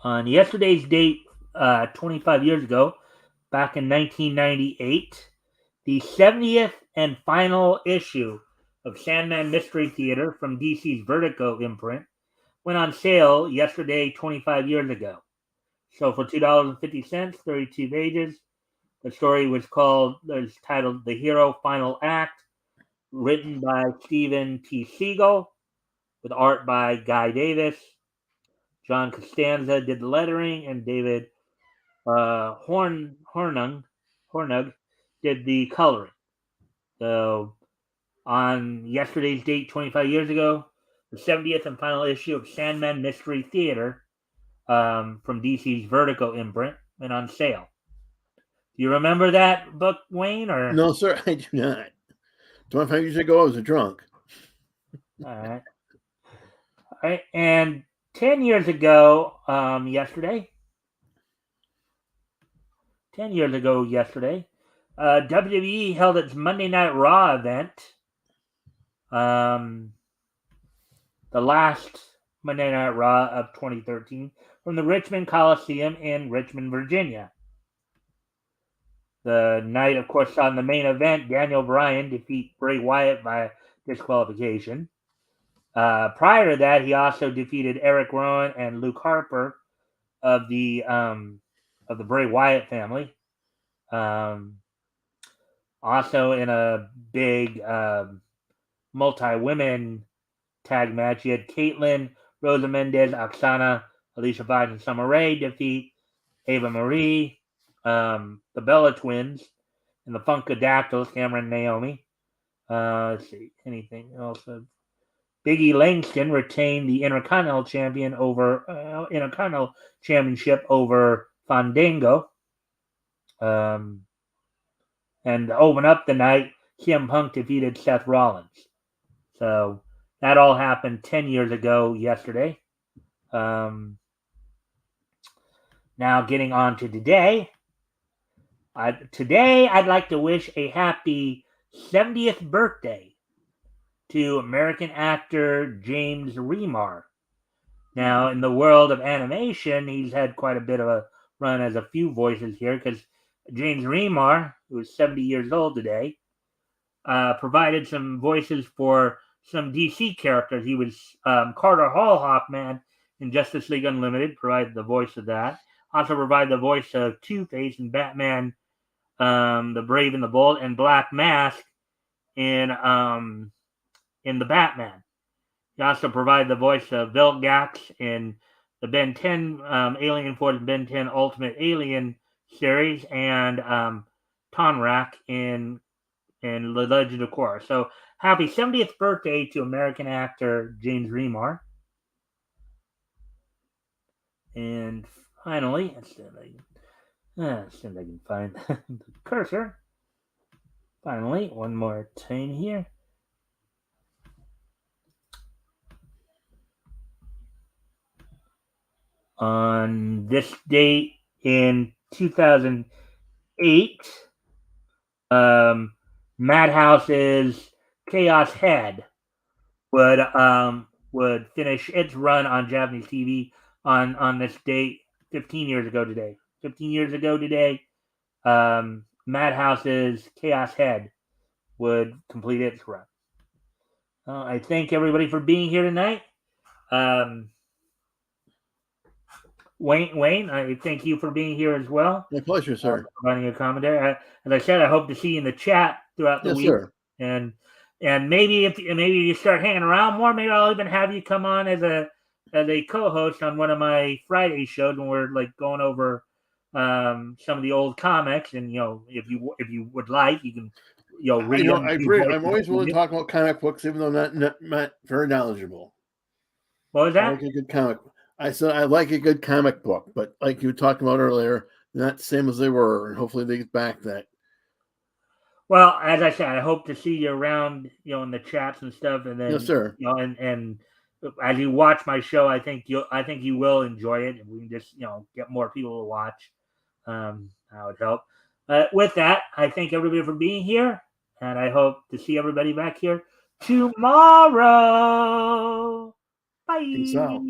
On yesterday's date, 25 years ago, back in 1998, the 70th and final issue of Sandman Mystery Theater from DC's Vertigo imprint went on sale yesterday, 25 years ago. So for $2.50, 32 pages. The story was titled The Hero Final Act, written by Stephen T. Siegel, with art by Guy Davis. John Costanza did the lettering, and David Hornung did the coloring. So on yesterday's date, 25 years ago, the 70th and final issue of Sandman Mystery Theater from DC's Vertigo imprint went on sale. Do you remember that book, Wayne? Or no, sir, I do not. 25 years ago, I was a drunk. All right. All right. And 10 years ago, yesterday, WWE held its Monday Night Raw event. The last Monday Night Raw of 2013 from the Richmond Coliseum in Richmond, Virginia. The night, of course, saw in the main event Daniel Bryan defeat Bray Wyatt by disqualification. Prior to that, he also defeated Eric Rowan and Luke Harper of the Bray Wyatt family. Also in a big multi-women tag match, you had Caitlyn, Rosa Mendez, Oksana, Alicia Vines, and Summer Rae defeat Ava Marie, the Bella Twins, and the Funkadactyls, Cameron and Naomi. Let's see, anything else? Biggie Langston retained the Intercontinental Championship over Fandango. And to open up the night, CM Punk defeated Seth Rollins. So that all happened 10 years ago yesterday. Now getting on to today. Today, I'd like to wish a happy 70th birthday to American actor James Remar. Now, in the world of animation, he's had quite a bit of a run as a few voices here, because James Remar, who is 70 years old today, provided some voices for some DC characters. He was Carter Hall Hawkman in Justice League Unlimited, provided the voice of that. Also provided the voice of Two-Face in Batman, The Brave and the Bold, and Black Mask in the Batman. He also provided the voice of Vilgax in the Ben 10 Alien Force Ben 10 Ultimate Alien series, and Tonrak in The Legend of Korra. So happy 70th birthday to American actor James Remar. And finally, let's see if I can find the cursor. Finally, one more time here. On this date in 2008, Madhouse's Chaos Head would finish its run on Japanese TV on this date 15 years ago today. 15 years ago today, Madhouse's Chaos Head would complete its run. I thank everybody for being here tonight. Wayne, I thank you for being here as well. My pleasure, sir. Providing a commentary. As I said, I hope to see you in the chat throughout the Yes, week. sir. And maybe if you start hanging around more, maybe I'll even have you come on as a co-host on one of my Friday shows when we're like going over some of the old comics. And if you would like, you can read them. I'm always willing to talk about comic books, even though not very knowledgeable. What was that? I like a good comic. I said I like a good comic book, but like you were talking about earlier, not the same as they were, and hopefully they get back that. Well, as I said, I hope to see you around, in the chats and stuff, and then Yes, sir. And as you watch my show, I think you will enjoy it, and we can just get more people to watch. That would help. With that, I thank everybody for being here, and I hope to see everybody back here tomorrow. Bye. Peace out.